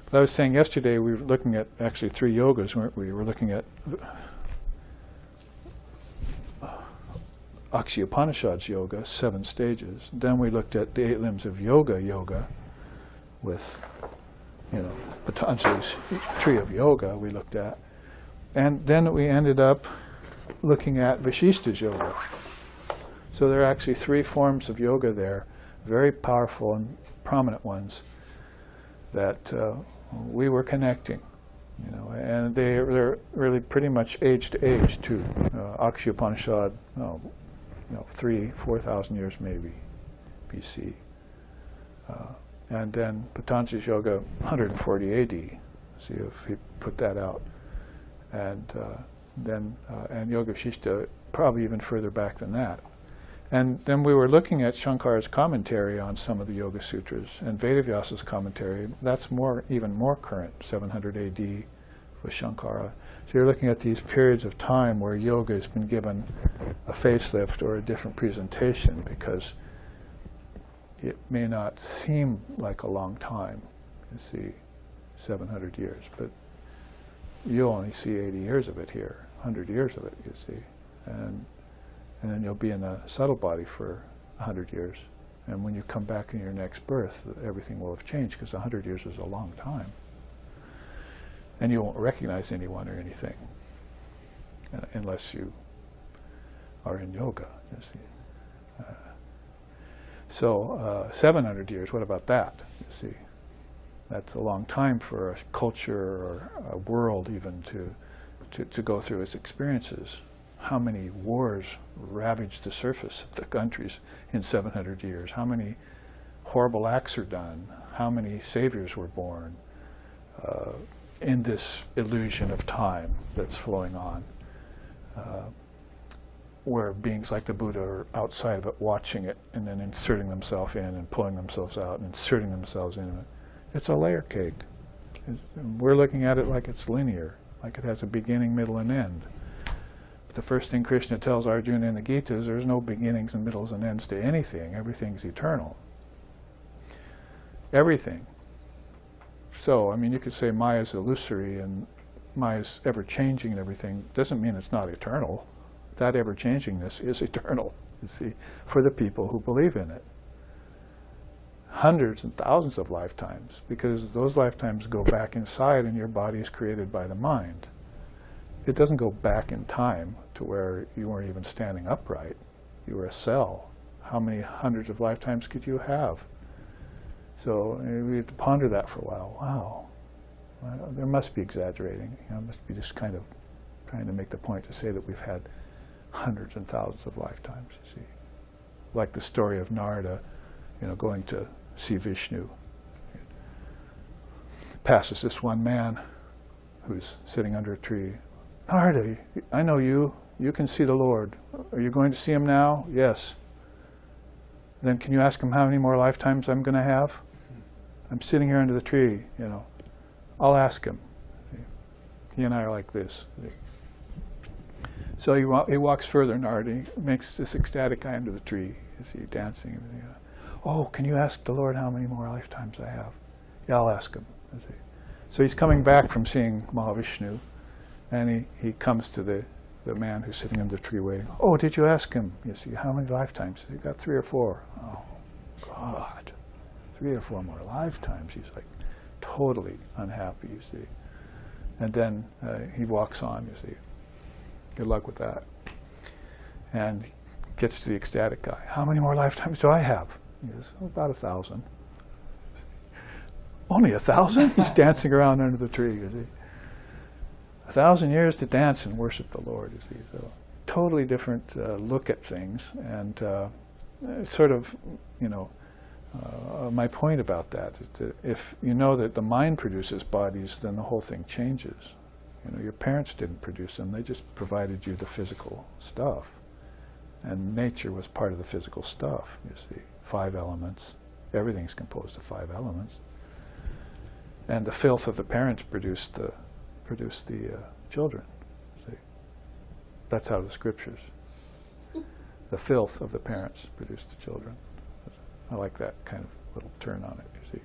But I was saying yesterday we were looking at actually 3 yogas, weren't we? We were looking at Akshi Upanishad's yoga, 7 stages. Then we looked at the 8 limbs of yoga with, Patanjali's tree of yoga we looked at. And then we ended up looking at Vasishta's yoga. So there are actually 3 forms of yoga there, very powerful and prominent ones that we were connecting. And they're really pretty much age to age too. Akshi Upanishad, 4,000 years maybe, BC. And then Patanjali's yoga, 140 AD. See if he put that out. And then Yoga Vasishta, probably even further back than that. And then we were looking at Shankara's commentary on some of the Yoga Sutras, and Vedavyasa's commentary. That's even more current, 700 AD with Shankara. So you're looking at these periods of time where yoga has been given a facelift or a different presentation, because it may not seem like a long time, 700 years, but you only see 80 years of it here, 100 years of it, you see. And then you'll be in the subtle body for 100 years. And when you come back in your next birth, everything will have changed, because 100 years is a long time. And you won't recognize anyone or anything unless you are in yoga, you see. So 700 years, what about that, you see? That's a long time for a culture or a world even to go through its experiences. How many wars ravaged the surface of the countries in 700 years? How many horrible acts are done? How many saviors were born in this illusion of time that's flowing on, where beings like the Buddha are outside of it, watching it, and then inserting themselves in and pulling themselves out and inserting themselves in it. It's a layer cake. We're looking at it like it's linear, like it has a beginning, middle, and end. But the first thing Krishna tells Arjuna in the Gita is there's no beginnings and middles and ends to anything. Everything's eternal. Everything. So, you could say Maya's illusory and Maya's ever-changing and everything. Doesn't mean it's not eternal. That ever-changingness is eternal, you see, for the people who believe in it. Hundreds and thousands of lifetimes, because those lifetimes go back inside and your body is created by the mind. It doesn't go back in time to where you weren't even standing upright. You were a cell. How many hundreds of lifetimes could you have? So we have to ponder that for a while. Wow, there must be exaggerating. It must be just kind of trying to make the point to say that we've had hundreds and thousands of lifetimes, you see. Like the story of Narada, going to see Vishnu. Passes this one man who's sitting under a tree. Narada, I know you. You can see the Lord. Are you going to see him now? Yes. Then can you ask him how many more lifetimes I'm going to have? I'm sitting here under the tree, I'll ask him. He and I are like this. So he walks further, Narada. He makes this ecstatic guy under the tree. You see, dancing. Oh, can you ask the Lord how many more lifetimes I have? Yeah, I'll ask him. So he's coming back from seeing Mahavishnu, and he comes to the man who's sitting under the tree waiting. Oh, did you ask him? You see, how many lifetimes? He got 3 or 4. Oh, God. 3 or 4 more lifetimes. He's like totally unhappy, you see. And then he walks on, you see. Good luck with that. And he gets to the ecstatic guy. How many more lifetimes do I have? He says, about 1,000. Only 1,000? He's dancing around under the tree, you see. 1,000 years to dance and worship the Lord, you see. So totally different look at things, and sort of, my point about that is that if you know that the mind produces bodies, then the whole thing changes. You know, your parents didn't produce them, they just provided you the physical stuff. And nature was part of the physical stuff, you see. 5 elements. Everything's composed of 5 elements. And the filth of the parents produced the children. See? That's out of the scriptures. The filth of the parents produced the children. I like that kind of little turn on it, you see.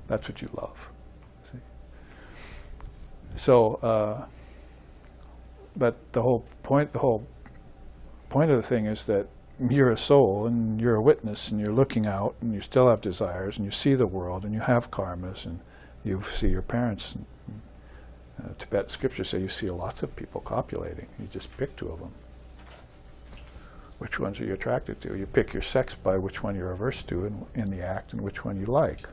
That's what you love. See? So, but the whole point of the thing is that you're a soul and you're a witness and you're looking out and you still have desires and you see the world and you have karmas and you see your parents. And, Tibetan scriptures say you see lots of people copulating. You just pick 2 of them. Which ones are you attracted to? You pick your sex by which one you're averse to in the act and which one you like.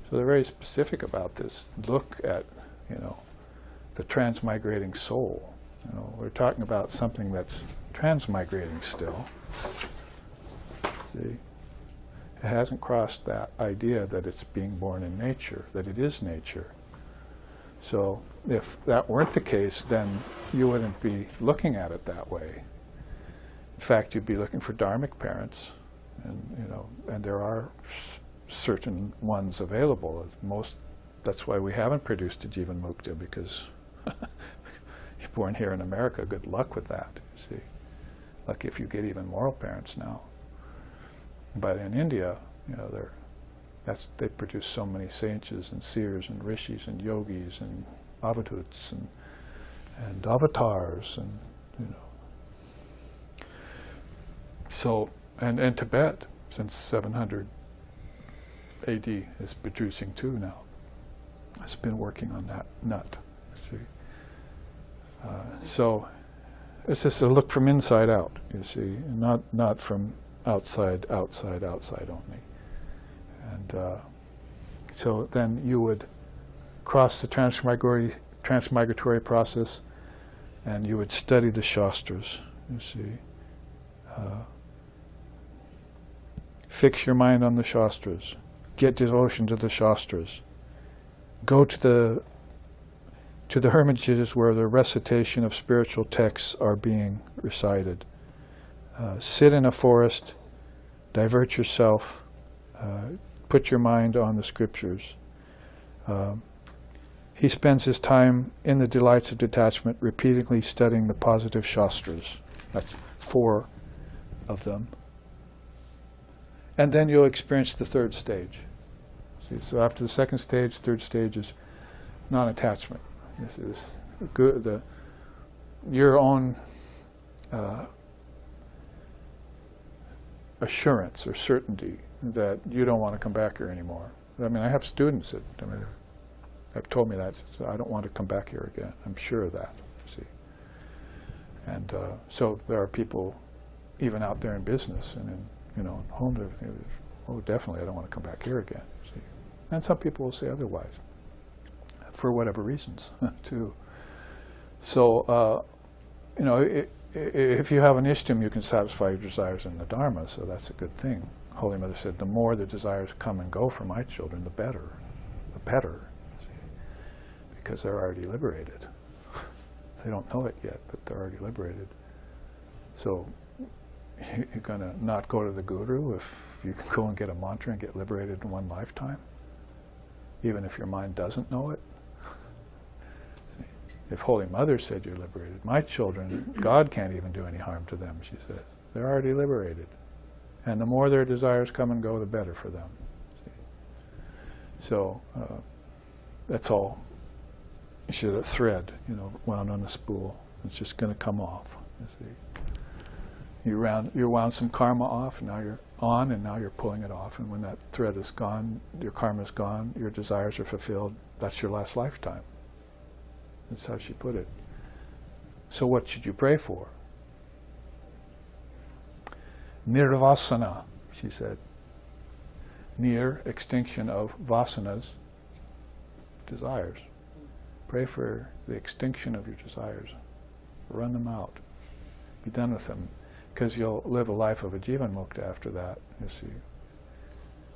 So they're very specific about this. Look at, you know, the transmigrating soul. You know, we're talking about something that's transmigrating still. See? It hasn't crossed that idea that it's being born in nature, that it is nature. So if that weren't the case, then you wouldn't be looking at it that way. In fact, you'd be looking for dharmic parents, and you know, and there are certain ones available. That's why we haven't produced a Jivan Mukta, because you're born here in America. Good luck with that. You see, lucky if you get even moral parents now. But in India, you know, they produce so many sages and seers and rishis and yogis and avaduts and avatars, and you know. So, and Tibet, since 700 AD, is producing too now. It's been working on that nut, see. So, it's just a look from inside out, you see, not from outside only. And so then you would cross the transmigratory process, and you would study the Shastras, you see. Fix your mind on the Shastras. Get devotion to the Shastras. Go to the hermitages where the recitation of spiritual texts are being recited. Sit in a forest, divert yourself, put your mind on the scriptures. He spends his time in the delights of detachment, repeatedly studying the positive Shastras. That's 4 of them. And then you'll experience the 3rd stage. See, so after the 2nd stage, 3rd stage is non-attachment. This is good. Your own assurance or certainty that you don't want to come back here anymore. I mean, I have students that have told me that, so I don't want to come back here again. I'm sure of that. See, and so there are people even out there in business and in homes and everything. Oh, definitely, I don't want to come back here again. See, and some people will say otherwise, for whatever reasons, too. So, if you have an ishtam, you can satisfy your desires in the dharma. So that's a good thing. Holy Mother said, the more the desires come and go for my children, the better. The better, see, because they're already liberated. They don't know it yet, but they're already liberated. So you're going to not go to the guru if you can go and get a mantra and get liberated in one lifetime, even if your mind doesn't know it. See, if Holy Mother said you're liberated, my children, God can't even do any harm to them, she says. They're already liberated. And the more their desires come and go, the better for them. See? So that's all. You should have a thread, wound on a spool. It's just going to come off. You see. You wound some karma off, and now you're on, and now you're pulling it off. And when that thread is gone, your karma is gone, your desires are fulfilled. That's your last lifetime. That's how she put it. So what should you pray for? Nirvasana, she said. Near extinction of vasanas, desires. Pray for the extinction of your desires. Run them out. Be done with them. because you'll live a life of a jivan mukta after that, you see.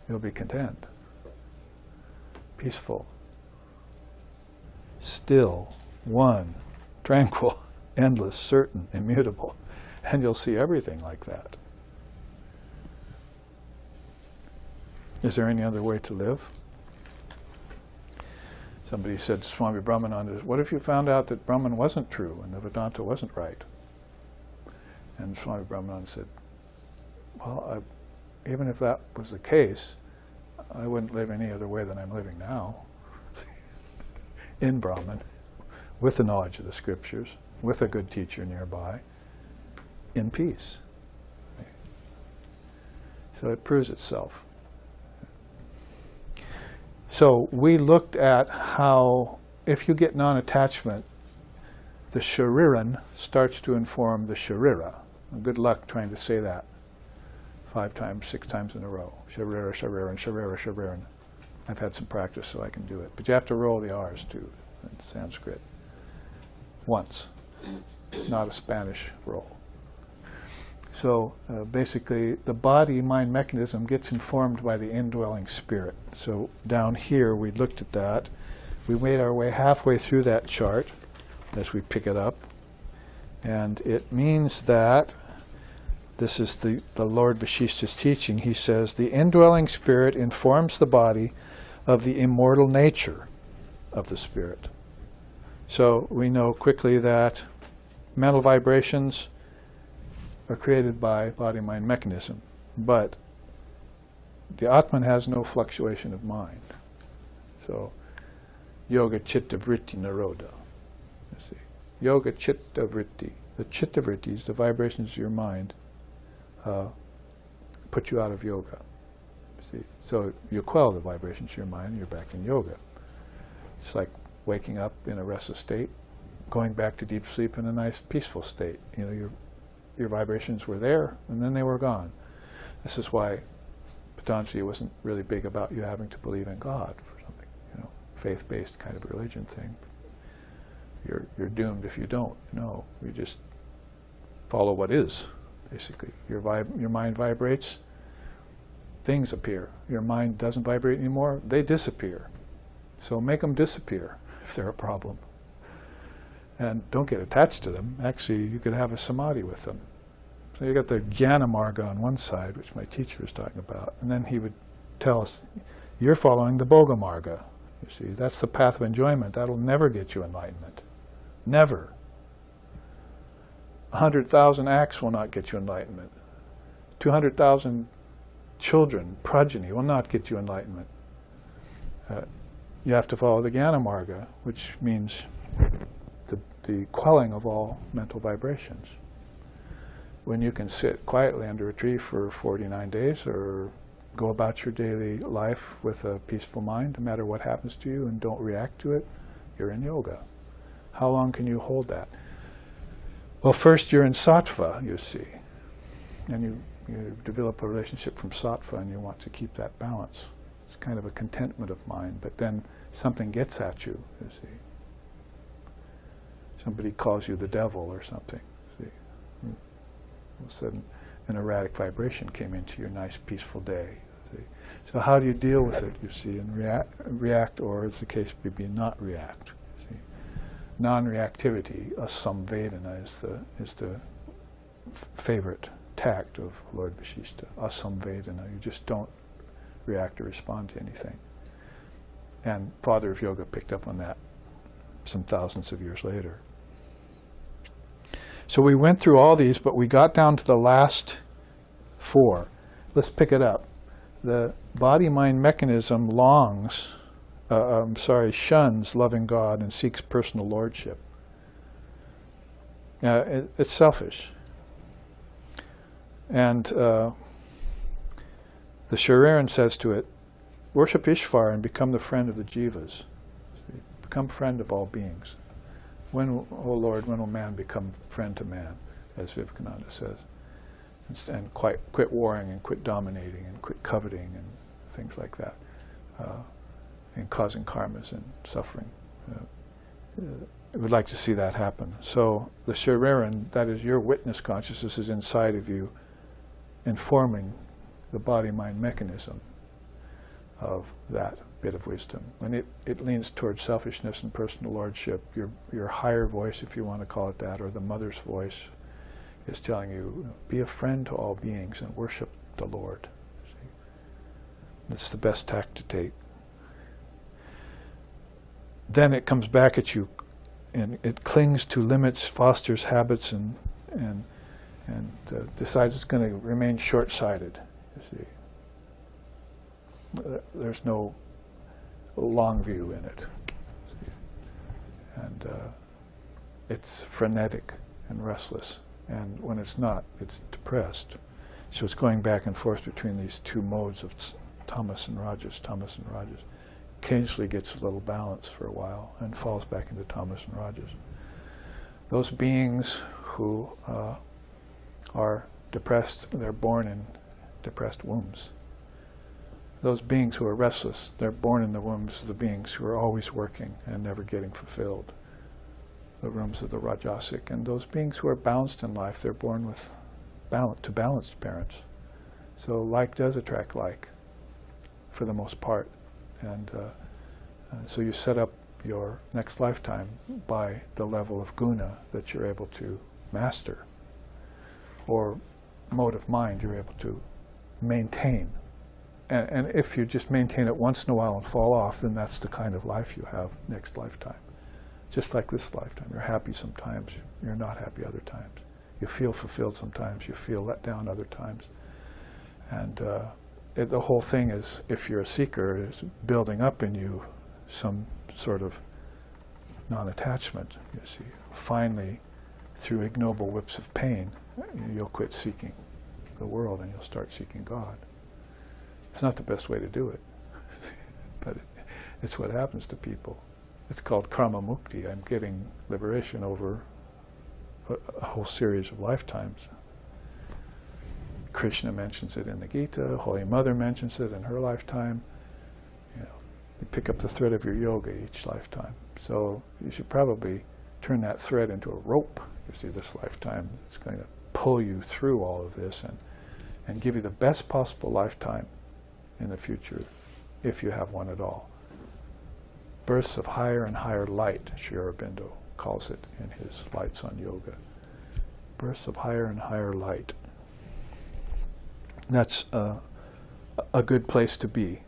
You'll be content, peaceful, still, one, tranquil, endless, certain, immutable. And you'll see everything like that. Is there any other way to live? Somebody said to Swami Brahmananda, what if you found out that Brahman wasn't true and the Vedanta wasn't right? And Swami Brahmananda said, well, even if that was the case, I wouldn't live any other way than I'm living now. In Brahman, with the knowledge of the scriptures, with a good teacher nearby, in peace. So it proves itself. So we looked at how, if you get non-attachment, the shariran starts to inform the sharira. Good luck trying to say that 5 times, 6 times in a row. Sharira, shariran, sharira, shariran. I've had some practice so I can do it. But you have to roll the R's too in Sanskrit. Once, not a Spanish roll. So basically, the body-mind mechanism gets informed by the indwelling spirit. So down here, we looked at that. We made our way halfway through that chart as we pick it up. And it means that, this is the Lord Vasishta's teaching, he says, the indwelling spirit informs the body of the immortal nature of the spirit. So we know quickly that mental vibrations are created by body-mind mechanism, but the Atman has no fluctuation of mind. So, yoga chitta vritti naroda. You see, yoga chitta vritti. The chitta vrittis, the vibrations of your mind, put you out of yoga. See, so you quell the vibrations of your mind, and you're back in yoga. It's like waking up in a restless state, going back to deep sleep in a nice peaceful state. You know, your vibrations were there, and then they were gone. This is why Patanjali wasn't really big about you having to believe in God for something, you know, faith-based kind of religion thing. You're doomed if you don't. No, you just follow what is, basically. Your mind vibrates, things appear. Your mind doesn't vibrate anymore, they disappear. So make them disappear if they're a problem. And don't get attached to them. Actually, you could have a samadhi with them. So you got the jnana marga on one side, which my teacher was talking about, and then he would tell us, you're following the boga marga. You see, that's the path of enjoyment. That'll never get you enlightenment. Never. 100,000 acts will not get you enlightenment. 200,000 children, progeny, will not get you enlightenment. You have to follow the jnana marga, which means the quelling of all mental vibrations. When you can sit quietly under a tree for 49 days or go about your daily life with a peaceful mind, no matter what happens to you, and don't react to it, you're in yoga. How long can you hold that? Well, first you're in sattva, you see. And you develop a relationship from sattva, and you want to keep that balance. It's kind of a contentment of mind, but then something gets at you, you see. Somebody calls you the devil or something. See? All of a sudden, an erratic vibration came into your nice, peaceful day. See? So how do you deal with it, you see, and react, or as the case may be, not react? See? Non-reactivity, asamvedana, is the favorite tact of Lord Vasishta. Asamvedana, you just don't react or respond to anything. And Father of Yoga picked up on that some thousands of years later. So we went through all these, but we got down to the last 4. Let's pick it up. The body-mind mechanism shuns loving God and seeks personal lordship. It's selfish. And the Shariran says to it, worship Ishvara and become the friend of the jivas. Become friend of all beings. When, O Lord, when will man become friend to man, as Vivekananda says? And quit warring and quit dominating and quit coveting and things like that, and causing karmas and suffering. would like to see that happen. So the Shariran, that is your witness consciousness, is inside of you, informing the body-mind mechanism of that bit of wisdom. When it leans towards selfishness and personal lordship, your higher voice, if you want to call it that, or the mother's voice, is telling you, be a friend to all beings and worship the Lord. See? That's the best tack to take. Then it comes back at you, and it clings to limits, fosters habits, and decides it's going to remain short-sighted. You see, there's no long view in it, see? And it's frenetic and restless. And when it's not, it's depressed. So it's going back and forth between these two modes of tamas and rajas, tamas and rajas. Occasionally gets a little balance for a while and falls back into tamas and rajas. Those beings who are depressed, they're born in depressed wombs. Those beings who are restless, they're born in the wombs of the beings who are always working and never getting fulfilled. The rooms of the rajasic. And those beings who are balanced in life, they're born with balanced parents. So like does attract like, for the most part. And so you set up your next lifetime by the level of guna that you're able to master, or mode of mind you're able to maintain. And if you just maintain it once in a while and fall off, then that's the kind of life you have next lifetime. Just like this lifetime. You're happy sometimes, you're not happy other times. You feel fulfilled sometimes, you feel let down other times. And the whole thing is, if you're a seeker, is building up in you some sort of non-attachment, you see. Finally, through ignoble whips of pain, you'll quit seeking the world and you'll start seeking God. It's not the best way to do it, but it's what happens to people. It's called karma mukti. I'm getting liberation over a whole series of lifetimes. Krishna mentions it in the Gita, Holy Mother mentions it in her lifetime. You know, you pick up the thread of your yoga each lifetime. So you should probably turn that thread into a rope. You see, this lifetime, it's going to pull you through all of this and give you the best possible lifetime in the future, if you have one at all. Births of higher and higher light, Sri Aurobindo calls it in his Lights on Yoga. Births of higher and higher light. That's a good place to be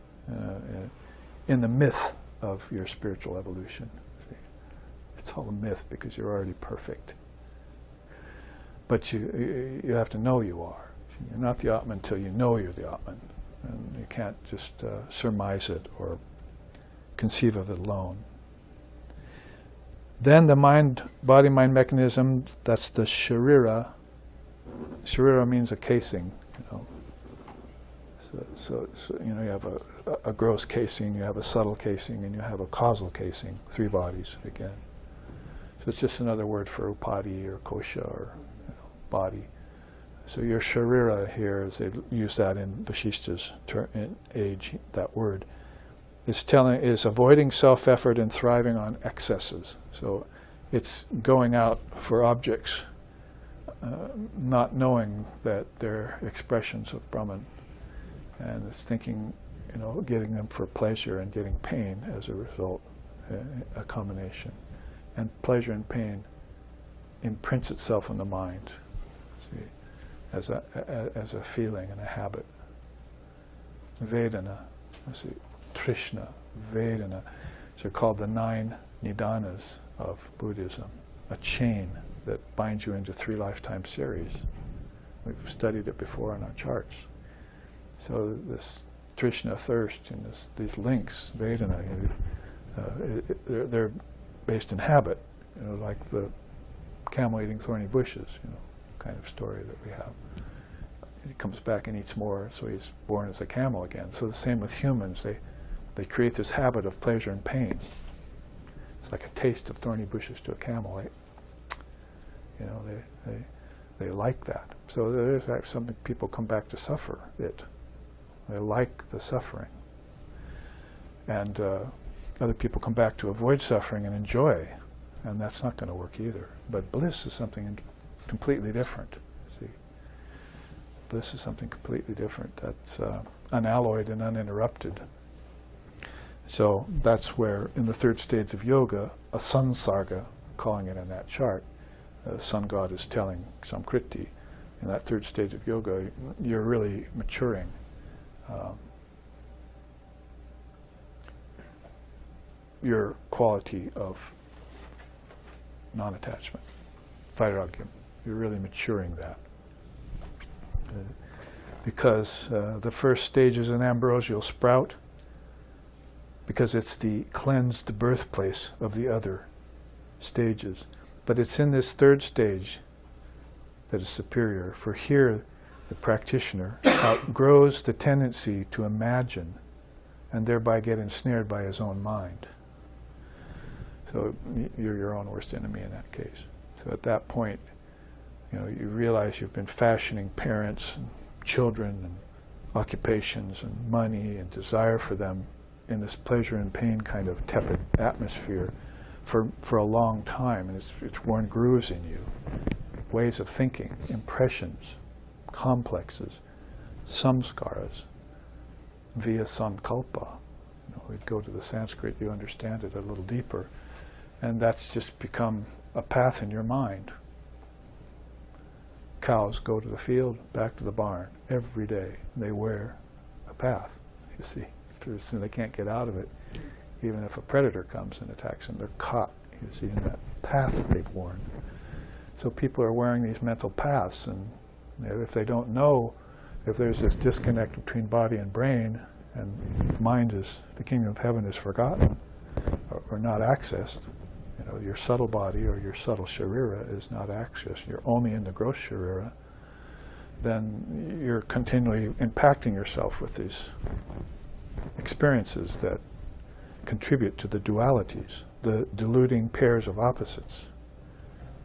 in the myth of your spiritual evolution. See? It's all a myth because you're already perfect. But you have to know you are. You're not the Atman until you know you're the Atman. And you can't just surmise it or conceive of it alone. Then the body-mind mechanism, that's the sharira. Sharira means a casing, you know. So you know, you have a gross casing, you have a subtle casing, and you have a causal casing, 3 bodies again. So it's just another word for upadi or kosha, or body. So your sharira here, as they use that in Vasishta's age, that word, is avoiding self-effort and thriving on excesses. So it's going out for objects, not knowing that they're expressions of Brahman. And it's thinking, you know, getting them for pleasure and getting pain as a result, a combination. And pleasure and pain imprints itself on the mind, see, as a feeling and a habit. Vedana, see, Trishna, Vedana. So called the 9 nidanas of Buddhism, a chain that binds you into 3 lifetime series. We've studied it before on our charts. So this Trishna, thirst, and these links, Vedana, they're based in habit, you know, like the camel eating thorny bushes, you know, kind of story that we have. He comes back and eats more, so he's born as a camel again. So the same with humans, they create this habit of pleasure and pain. It's like a taste of thorny bushes to a camel. You know, they like that. So there's actually something people come back to suffer it. They like the suffering. And other people come back to avoid suffering and enjoy. and that's not going to work either. But bliss is something completely different. See, bliss is something completely different. That's unalloyed and uninterrupted. So that's where, in the third stage of yoga, a sansarga, calling it in that chart, the sun god is telling Samkriti, in that third stage of yoga, you're really maturing. Your quality of non-attachment, vairagyam. You're really maturing that. Because the first stage is an ambrosial sprout, because it's the cleansed birthplace of the other stages. But it's in this third stage that is superior, for here the practitioner outgrows the tendency to imagine and thereby get ensnared by his own mind. So you're your own worst enemy in that case. So at that point, you realize you've been fashioning parents and children and occupations and money and desire for them in this pleasure and pain kind of tepid atmosphere for a long time, and it's worn grooves in you. Ways of thinking, impressions, complexes, samskaras, via sankalpa. We'd go to the Sanskrit, you understand it a little deeper, and that's just become a path in your mind. Cows go to the field, back to the barn every day. They wear a path, you see. They can't get out of it. Even if a predator comes and attacks them, they're caught, you see, in that path that they've worn. So people are wearing these mental paths, and if they don't know, if there's this disconnect between body and brain, and mind is, the kingdom of heaven is forgotten, or not accessed, your subtle body or your subtle sharira is not accessed, you're only in the gross sharira, then you're continually impacting yourself with these experiences that contribute to the dualities, the deluding pairs of opposites.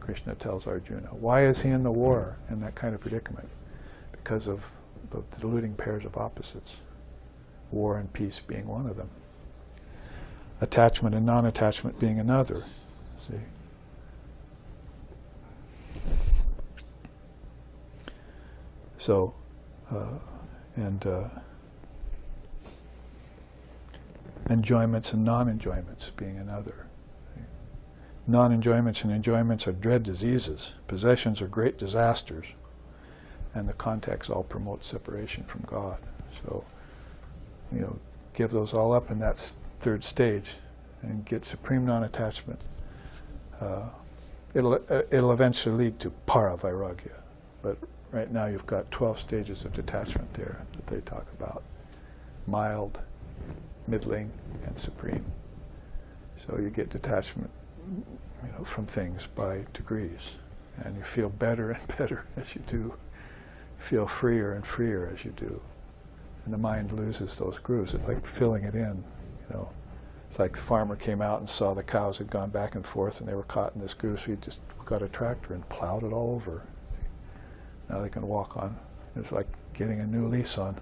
Krishna tells Arjuna, why is he in the war, in that kind of predicament? Because of the deluding pairs of opposites. War and peace being one of them. Attachment and non-attachment being another. See? So, enjoyments and non-enjoyments being another. Non-enjoyments and enjoyments are dread diseases. Possessions are great disasters. And the context all promotes separation from God. So, give those all up in that third stage and get supreme non-attachment. It'll eventually lead to para-vairagya. But right now you've got 12 stages of detachment there that they talk about. Mild, middling, and supreme. So you get detachment, from things by degrees, and you feel better and better as you do. You feel freer and freer as you do, and the mind loses those grooves. It's like filling it in. It's like the farmer came out and saw the cows had gone back and forth, and they were caught in this groove. So he just got a tractor and plowed it all over. Now they can walk on. It's like getting a new lease on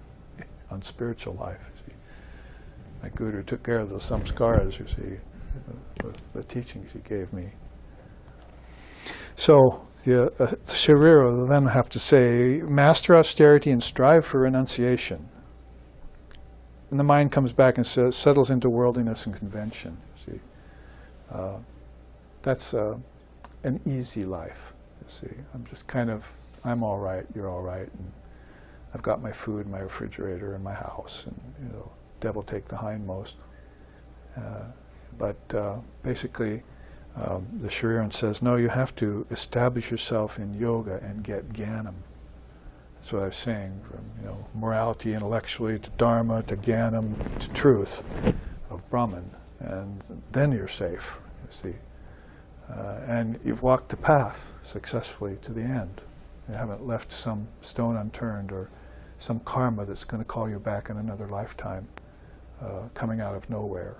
spiritual life. See? My Guru took care of the samskaras, you see, with the teachings he gave me. So, Sharira will then have to say, master austerity and strive for renunciation. And the mind comes back and settles into worldliness and convention. See, that's an easy life. You see, I'm all right, you're all right, and I've got my food, my refrigerator, and my house, and devil take the hindmost. But basically, the Shariran says, no, you have to establish yourself in yoga and get jnanam. That's what I was saying, from morality intellectually to dharma to jnanam to truth of Brahman, and then you're safe, you see. And you've walked the path successfully to the end. You haven't left some stone unturned or some karma that's going to call you back in another lifetime, coming out of nowhere.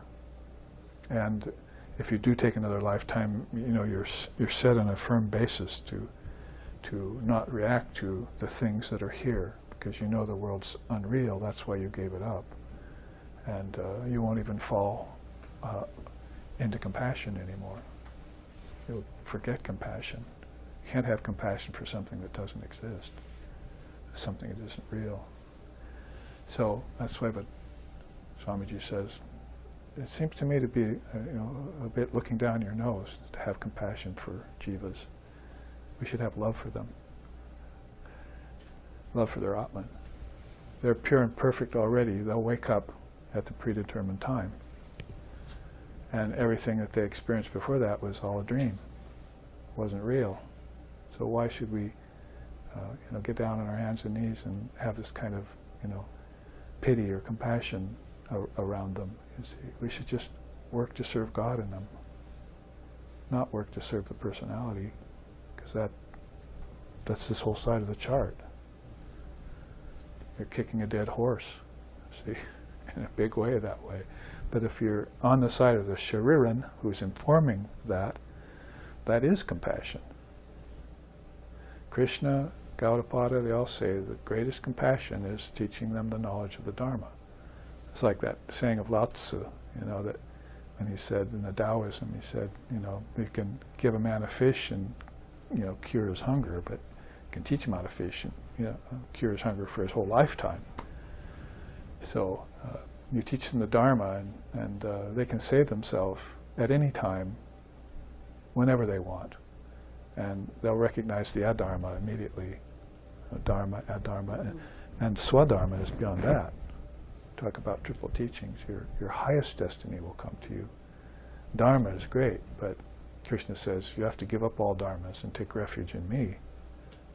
And if you do take another lifetime, you're set on a firm basis to not react to the things that are here, because you know the world's unreal. That's why you gave it up, and you won't even fall into compassion anymore. you'll forget compassion. You can't have compassion for something that doesn't exist, something that isn't real. So that's why what Swamiji says, it seems to me to be a bit looking down your nose to have compassion for jivas. We should have love for them. Love for their Atman. They're pure and perfect already. They'll wake up at the predetermined time. And everything that they experienced before that was all a dream. It wasn't real. So why should we get down on our hands and knees and have this kind of pity or compassion around them? You see, we should just work to serve God in them, not work to serve the personality, because that's this whole side of the chart. You're kicking a dead horse, see, in a big way that way. But if you're on the side of the Shariran, who's informing that, that is compassion. Krishna, Gaudapada, they all say the greatest compassion is teaching them the knowledge of the Dharma. It's like that saying of Lao Tzu, that when he said in the Taoism, he said, you can give a man a fish and, cure his hunger, but you can teach him how to fish and, cure his hunger for his whole lifetime. So you teach them the Dharma and they can save themselves at any time, whenever they want. And they'll recognize the Adharma immediately. Dharma, Adharma, and Swadharma is beyond that. Talk about triple teachings. Your highest destiny will come to you. Dharma is great, but Krishna says you have to give up all dharmas and take refuge in me,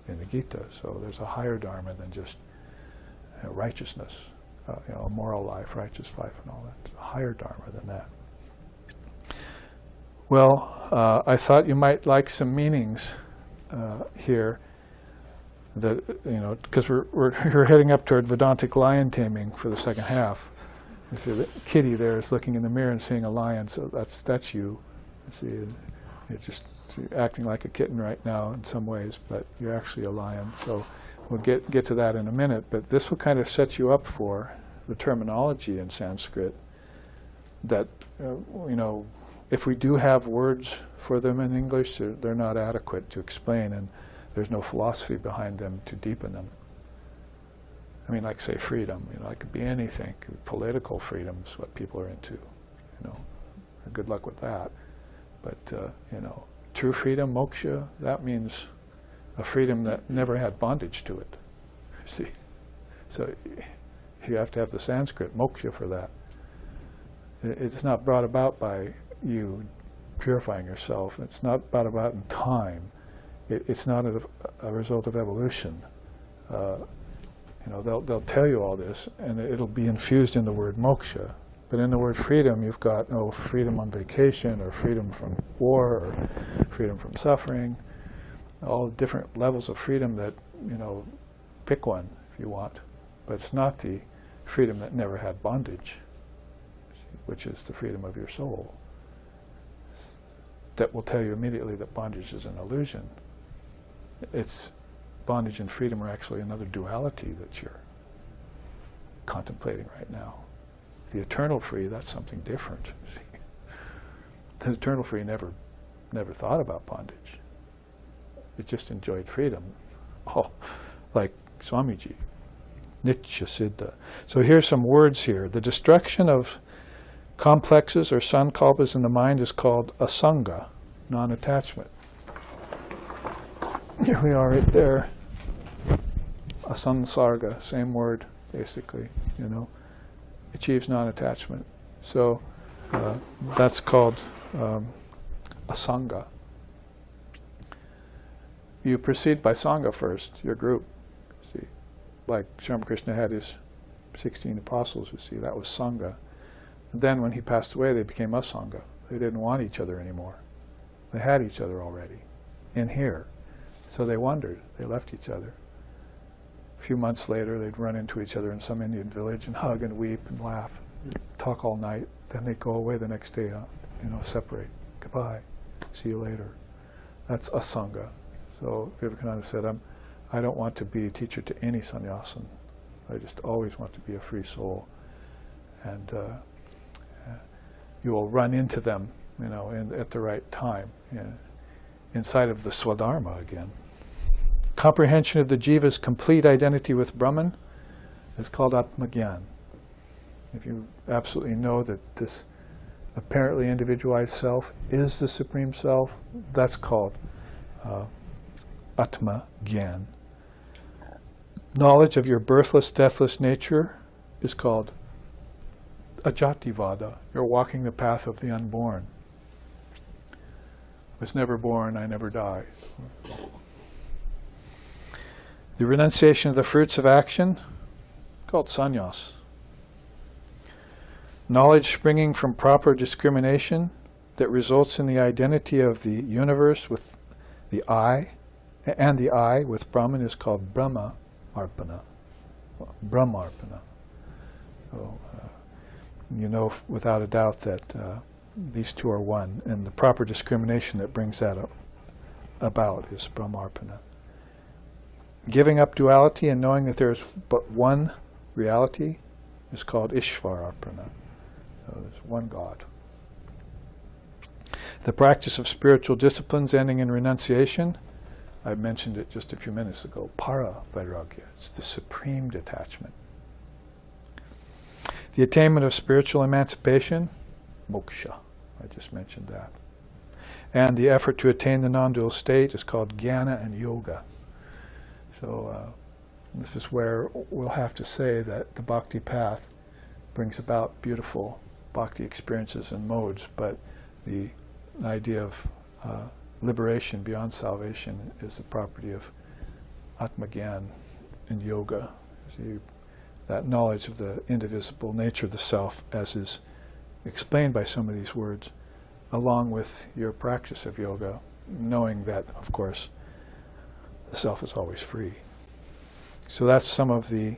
in the Gita. So there's a higher dharma than just righteousness, a moral life, righteous life, and all that. There's a higher dharma than that. Well, I thought you might like some meanings here. That because we're heading up toward Vedantic lion taming for the second half. You see, the kitty there is looking in the mirror and seeing a lion, so that's you. You see, you're acting like a kitten right now in some ways, but you're actually a lion. So we'll get to that in a minute. But this will kind of set you up for the terminology in Sanskrit. That if we do have words for them in English, they're not adequate to explain, and there's no philosophy behind them to deepen them. I mean, like say freedom, it could be anything. Political freedom is what people are into, Good luck with that. But, true freedom, moksha, that means a freedom that never had bondage to it. See? So you have to have the Sanskrit moksha for that. It's not brought about by you purifying yourself. It's not brought about in time. It's not a result of evolution. They'll tell you all this, and it'll be infused in the word moksha. But in the word freedom, you've got freedom on vacation, or freedom from war, or freedom from suffering. All different levels of freedom that, pick one if you want. But it's not the freedom that never had bondage, which is the freedom of your soul. That will tell you immediately that bondage is an illusion. It's bondage and freedom are actually another duality that you're contemplating right now. The eternal free, that's something different. The eternal free never thought about bondage. It just enjoyed freedom. Oh, like Swamiji, Nitya Siddha. So here's some words here. The destruction of complexes or sankalpas in the mind is called asanga, non-attachment. Here we are right there. Asansarga, same word, basically, achieves non-attachment. So that's called asanga. You proceed by sangha first, your group. See, like Sri Krishna had his 16 apostles, you see, that was sangha. And then when he passed away, they became asanga. They didn't want each other anymore. They had each other already in here. So they wandered. They left each other. A few months later, they'd run into each other in some Indian village and hug and weep and laugh, talk all night. Then they'd go away the next day, separate. Goodbye. See you later. That's asanga. So Vivekananda said, I don't want to be a teacher to any sannyasin. I just always want to be a free soul. And you will run into them, at the right time. inside of the Swadharma again. Comprehension of the jiva's complete identity with Brahman is called Atmagyan. If you absolutely know that this apparently individualized self is the Supreme Self, that's called Atma-Gyan. Knowledge of your birthless, deathless nature is called Ajativada. You're walking the path of the unborn. I was never born, I never die. The renunciation of the fruits of action, called sannyas. Knowledge springing from proper discrimination that results in the identity of the universe with the I, and the I with Brahman is called Brahma Arpana. Brahmarpana. So, you know without a doubt that these two are one, and the proper discrimination that brings that about is Brahmarpana. Giving up duality and knowing that there is but one reality is called Ishvararpana. So there's one God. The practice of spiritual disciplines ending in renunciation, I mentioned it just a few minutes ago, para vairagya. It's the supreme detachment. The attainment of spiritual emancipation, moksha. I just mentioned that. And the effort to attain the non-dual state is called jnana and yoga. So this is where we'll have to say that the bhakti path brings about beautiful bhakti experiences and modes, but the idea of liberation beyond salvation is the property of Atmagyan and yoga. So that knowledge of the indivisible nature of the self, as is explained by some of these words, along with your practice of yoga, knowing that, of course, the self is always free. So that's some of the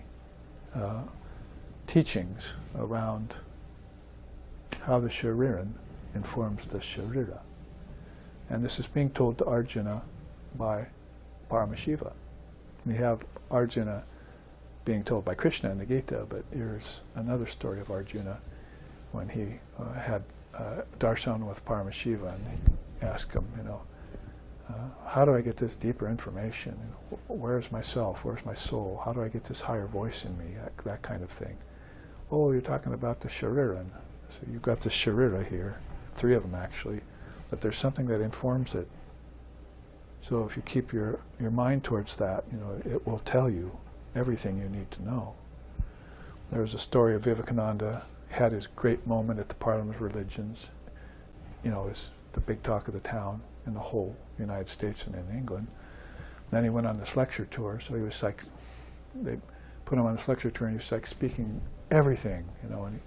teachings around how the shariran informs the sharira. And this is being told to Arjuna by Paramashiva. We have Arjuna being told by Krishna in the Gita, but here's another story of Arjuna when he had darshan with Paramashiva, and he asked him, how do I get this deeper information? Where's myself? Where's my soul? How do I get this higher voice in me? That kind of thing. Oh, you're talking about the shariran. So you've got the sharira here, 3 of them actually, but there's something that informs it. So if you keep your mind towards that, it will tell you everything you need to know. There's a story of Vivekananda had his great moment at the Parliament of Religions. It's the big talk of the town in the whole United States and in England. Then he went on this lecture tour, so he was like, they put him on this lecture tour, and he was like speaking everything, and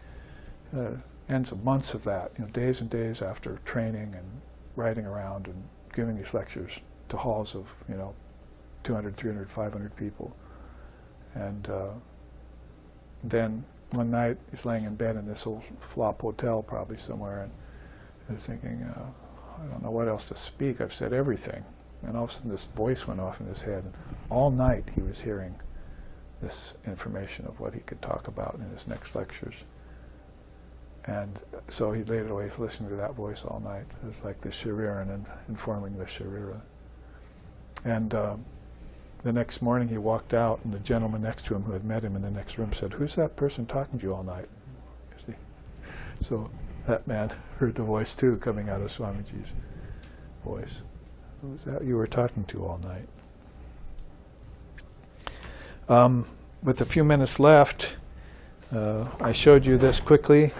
he ends of months of that, days and days after training and riding around and giving these lectures to halls of, 200, 300, 500 people. And then one night he's laying in bed in this old flop hotel probably somewhere, and he's thinking, I don't know what else to speak, I've said everything. And all of a sudden this voice went off in his head, and all night he was hearing this information of what he could talk about in his next lectures. And so he laid it away listening to that voice all night. It was like the shariran and informing the sharira. And the next morning he walked out, and the gentleman next to him who had met him in the next room said, "Who's that person talking to you all night?" You see? So that man heard the voice too, coming out of Swamiji's voice. Who was that you were talking to all night? With a few minutes left, I showed you this quickly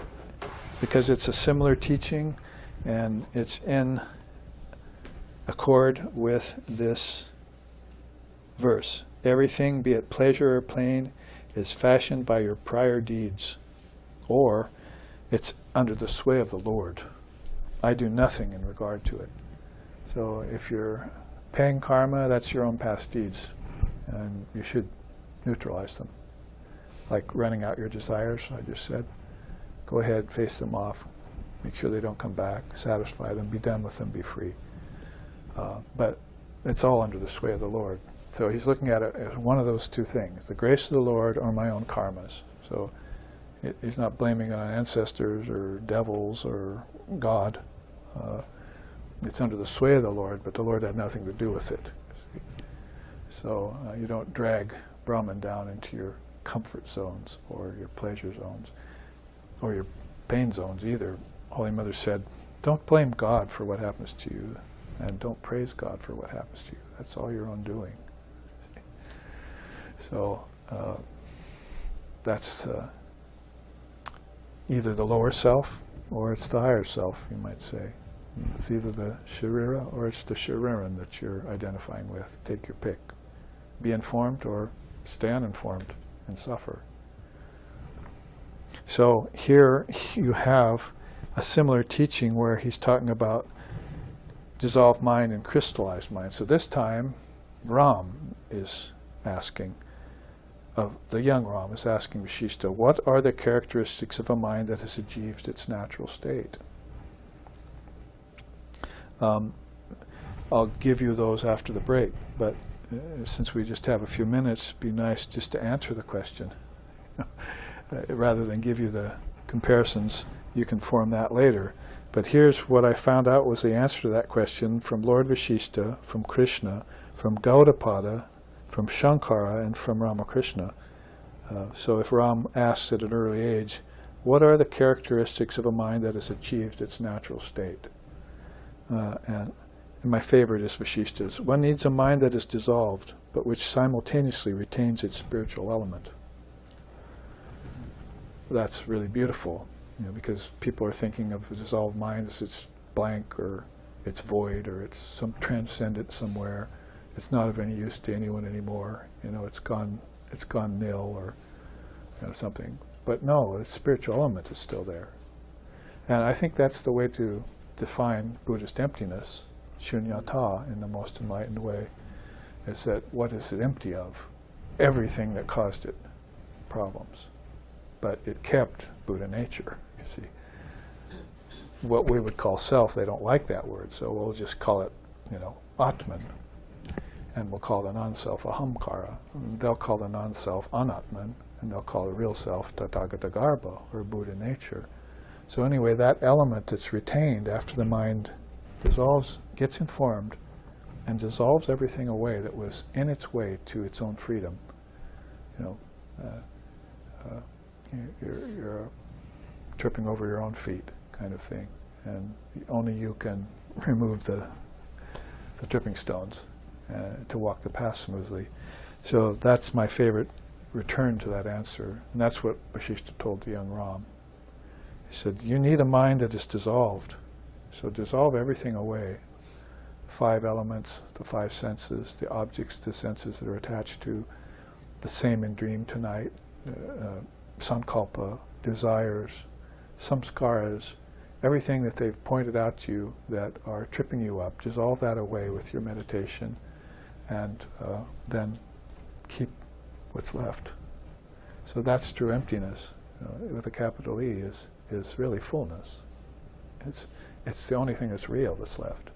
because it's a similar teaching, and it's in accord with this verse. Everything, be it pleasure or pain, is fashioned by your prior deeds, or it's under the sway of the Lord. I do nothing in regard to it. So if you're paying karma, that's your own past deeds, and you should neutralize them. Like running out your desires, I just said. Go ahead, face them off, make sure they don't come back, satisfy them, be done with them, be free. But it's all under the sway of the Lord. So he's looking at it as one of those two things, the grace of the Lord or my own karmas. So he's not blaming it on ancestors or devils or God. It's under the sway of the Lord, but the Lord had nothing to do with it. So you don't drag Brahman down into your comfort zones or your pleasure zones or your pain zones either. Holy Mother said, don't blame God for what happens to you, and don't praise God for what happens to you. That's all your own doing. So that's either the lower self or it's the higher self, you might say. It's either the Sharira or it's the Shariran that you're identifying with. Take your pick. Be informed or stay uninformed and suffer. So here you have a similar teaching where he's talking about dissolved mind and crystallized mind. So this time Ram is asking, the young Ram is asking Vashishta, what are the characteristics of a mind that has achieved its natural state? I'll give you those after the break, but since we just have a few minutes, it'd be nice just to answer the question. Rather than give you the comparisons, you can form that later. But here's what I found out was the answer to that question from Lord Vashishta, from Krishna, from Gaudapada, from Shankara, and from Ramakrishna. So if Ram asks at an early age, what are the characteristics of a mind that has achieved its natural state? And my favorite is Vashishta's. One needs a mind that is dissolved, but which simultaneously retains its spiritual element. That's really beautiful, because people are thinking of a dissolved mind as it's blank, or it's void, or it's some transcendent somewhere. It's not of any use to anyone anymore. It's gone nil, or something. But no, the spiritual element is still there. And I think that's the way to define Buddhist emptiness, shunyata, in the most enlightened way, is that what is it empty of? Everything that caused it problems. But it kept Buddha nature, you see. What we would call self, they don't like that word, so we'll just call it, Atman. And we'll call the non-self Ahamkara. And they'll call the non-self Anatman, and they'll call the real self Tathagatagarbha, or Buddha nature. So anyway, that element that's retained after the mind dissolves, gets informed, and dissolves everything away that was in its way to its own freedom. You're tripping over your own feet, kind of thing, and only you can remove the tripping stones to walk the path smoothly. So that's my favorite return to that answer, and that's what Vashishta told the young Ram. He said, you need a mind that is dissolved. So dissolve everything away. 5 elements, the 5 senses, the objects, the senses that are attached to, the same in dream tonight, sankalpa, desires, samskaras, everything that they've pointed out to you that are tripping you up, dissolve that away with your meditation, and then keep what's left. So that's true emptiness, with a capital E, is really fullness. It's the only thing that's real that's left.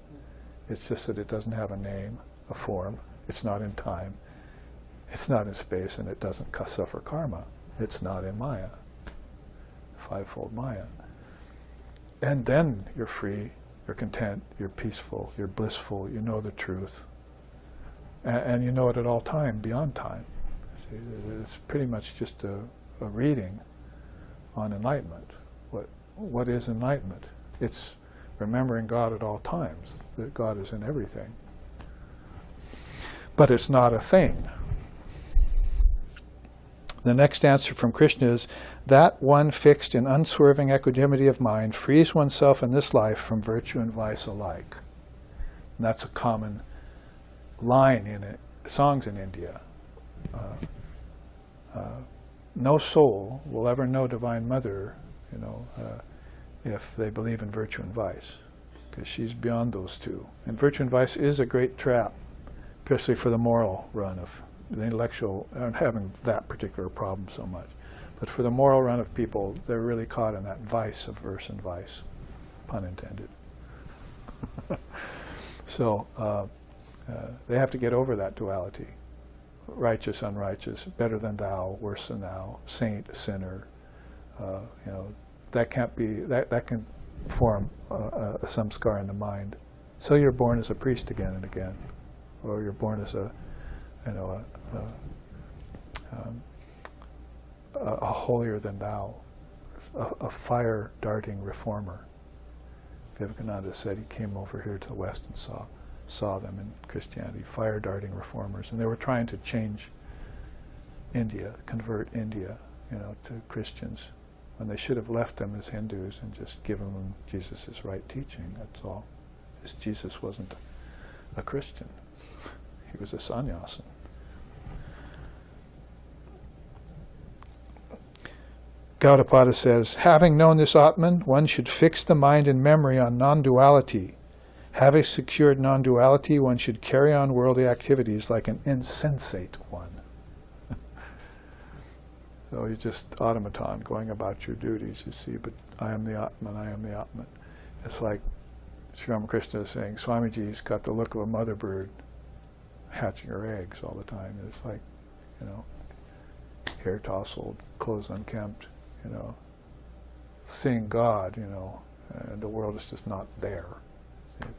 It's just that it doesn't have a name, a form. It's not in time. It's not in space, and it doesn't suffer karma. It's not in Maya, 5-fold Maya. And then you're free, you're content, you're peaceful, you're blissful, you know the truth. And you know it at all time, beyond time. See, it's pretty much just a reading on enlightenment. What is enlightenment? It's remembering God at all times, that God is in everything. But it's not a thing. The next answer from Krishna is, that one fixed in unswerving equanimity of mind frees oneself in this life from virtue and vice alike. And that's a common line in songs in India. No soul will ever know Divine Mother, if they believe in virtue and vice, because she's beyond those two. And virtue and vice is a great trap, especially for the moral run of the intellectual, aren't having that particular problem so much. But for the moral run of people, they're really caught in that vice of verse and vice, pun intended. So they have to get over that duality. Righteous, unrighteous, better than thou, worse than thou, saint, sinner. That can't be, that can form a samskara in the mind So you're born as a priest again and again, or you're born as a holier than thou, a fire-darting reformer. Vivekananda said he came over here to the West and saw them in Christianity, fire-darting reformers, and they were trying to change India, convert India, to Christians, when they should have left them as Hindus and just given them Jesus' right teaching. That's all. Because Jesus wasn't a Christian; he was a sannyasin. Gaudapada says, having known this Atman, one should fix the mind and memory on non-duality. Having secured non-duality, one should carry on worldly activities like an insensate one. So you're just automaton going about your duties, you see, but I am the Atman, I am the Atman. It's like Sri Ramakrishna is saying, Swamiji's got the look of a mother bird hatching her eggs all the time. It's like, hair tousled, clothes unkempt, seeing God, and the world is just not there. See?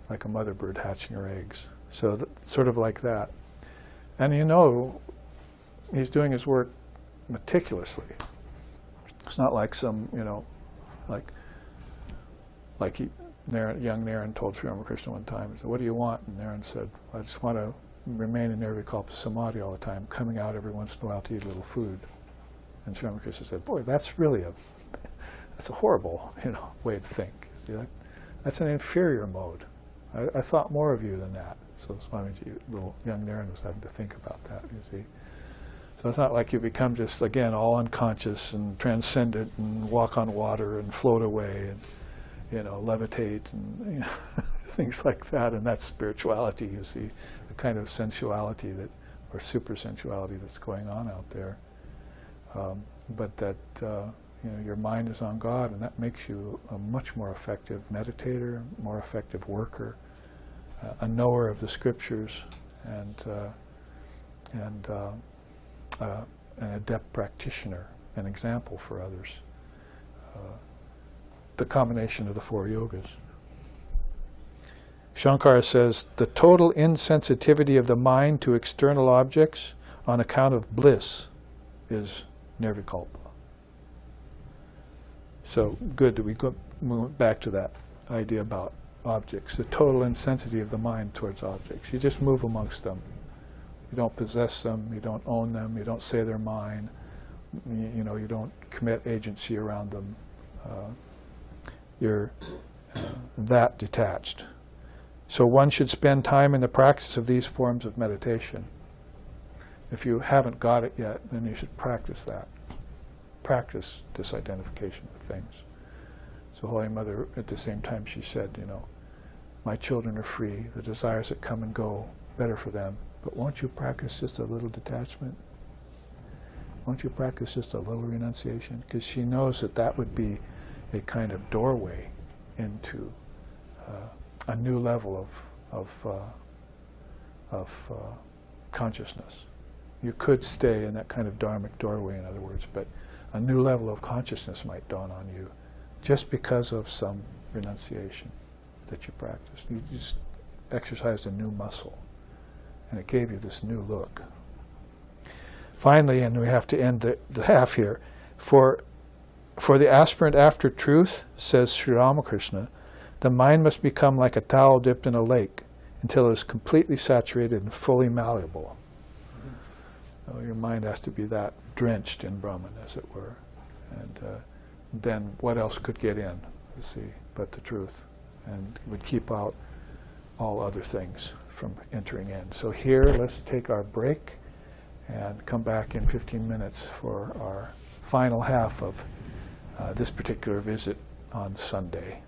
Like a mother bird hatching her eggs. So sort of like that. And he's doing his work meticulously. It's not like some, like young Naren told Sri Ramakrishna one time, he said, what do you want? And Naren said, I just want to remain in nirvikalpa samadhi all the time, coming out every once in a while to eat a little food. And Sri Ramakrishna said, boy, that's really that's a horrible, way to think. See, that's an inferior mode. I thought more of you than that. So Swamiji, little young Naren, was having to think about that, you see. So it's not like you become just, again, all unconscious and transcendent and walk on water and float away and, levitate and things like that. And that's spirituality, you see, the kind of sensuality or super sensuality that's going on out there. But that, your mind is on God, and that makes you a much more effective meditator, more effective worker, a knower of the scriptures, and an adept practitioner, an example for others. The combination of the four yogas. Shankara says, the total insensitivity of the mind to external objects on account of bliss is nirvikalpa. So good that we move back to that idea about objects, the total insensitivity of the mind towards objects. You just move amongst them. You don't possess them, you don't own them, you don't say they're mine, you don't commit agency around them. You're that detached. So one should spend time in the practice of these forms of meditation. If you haven't got it yet, then you should practice that. Practice disidentification of things. So Holy Mother, at the same time, she said, my children are free, the desires that come and go, better for them. But won't you practice just a little detachment? Won't you practice just a little renunciation? Because she knows that would be a kind of doorway into a new level of consciousness. You could stay in that kind of dharmic doorway, in other words, but a new level of consciousness might dawn on you just because of some renunciation that you practiced. You just exercised a new muscle, and it gave you this new look. Finally, and we have to end the half here, for the aspirant after truth, says Sri Ramakrishna, the mind must become like a towel dipped in a lake until it is completely saturated and fully malleable. So your mind has to be that drenched in Brahman, as it were. And then what else could get in, you see, but the truth. And it would keep out all other things from entering in. So here, let's take our break and come back in 15 minutes for our final half of this particular visit on Sunday.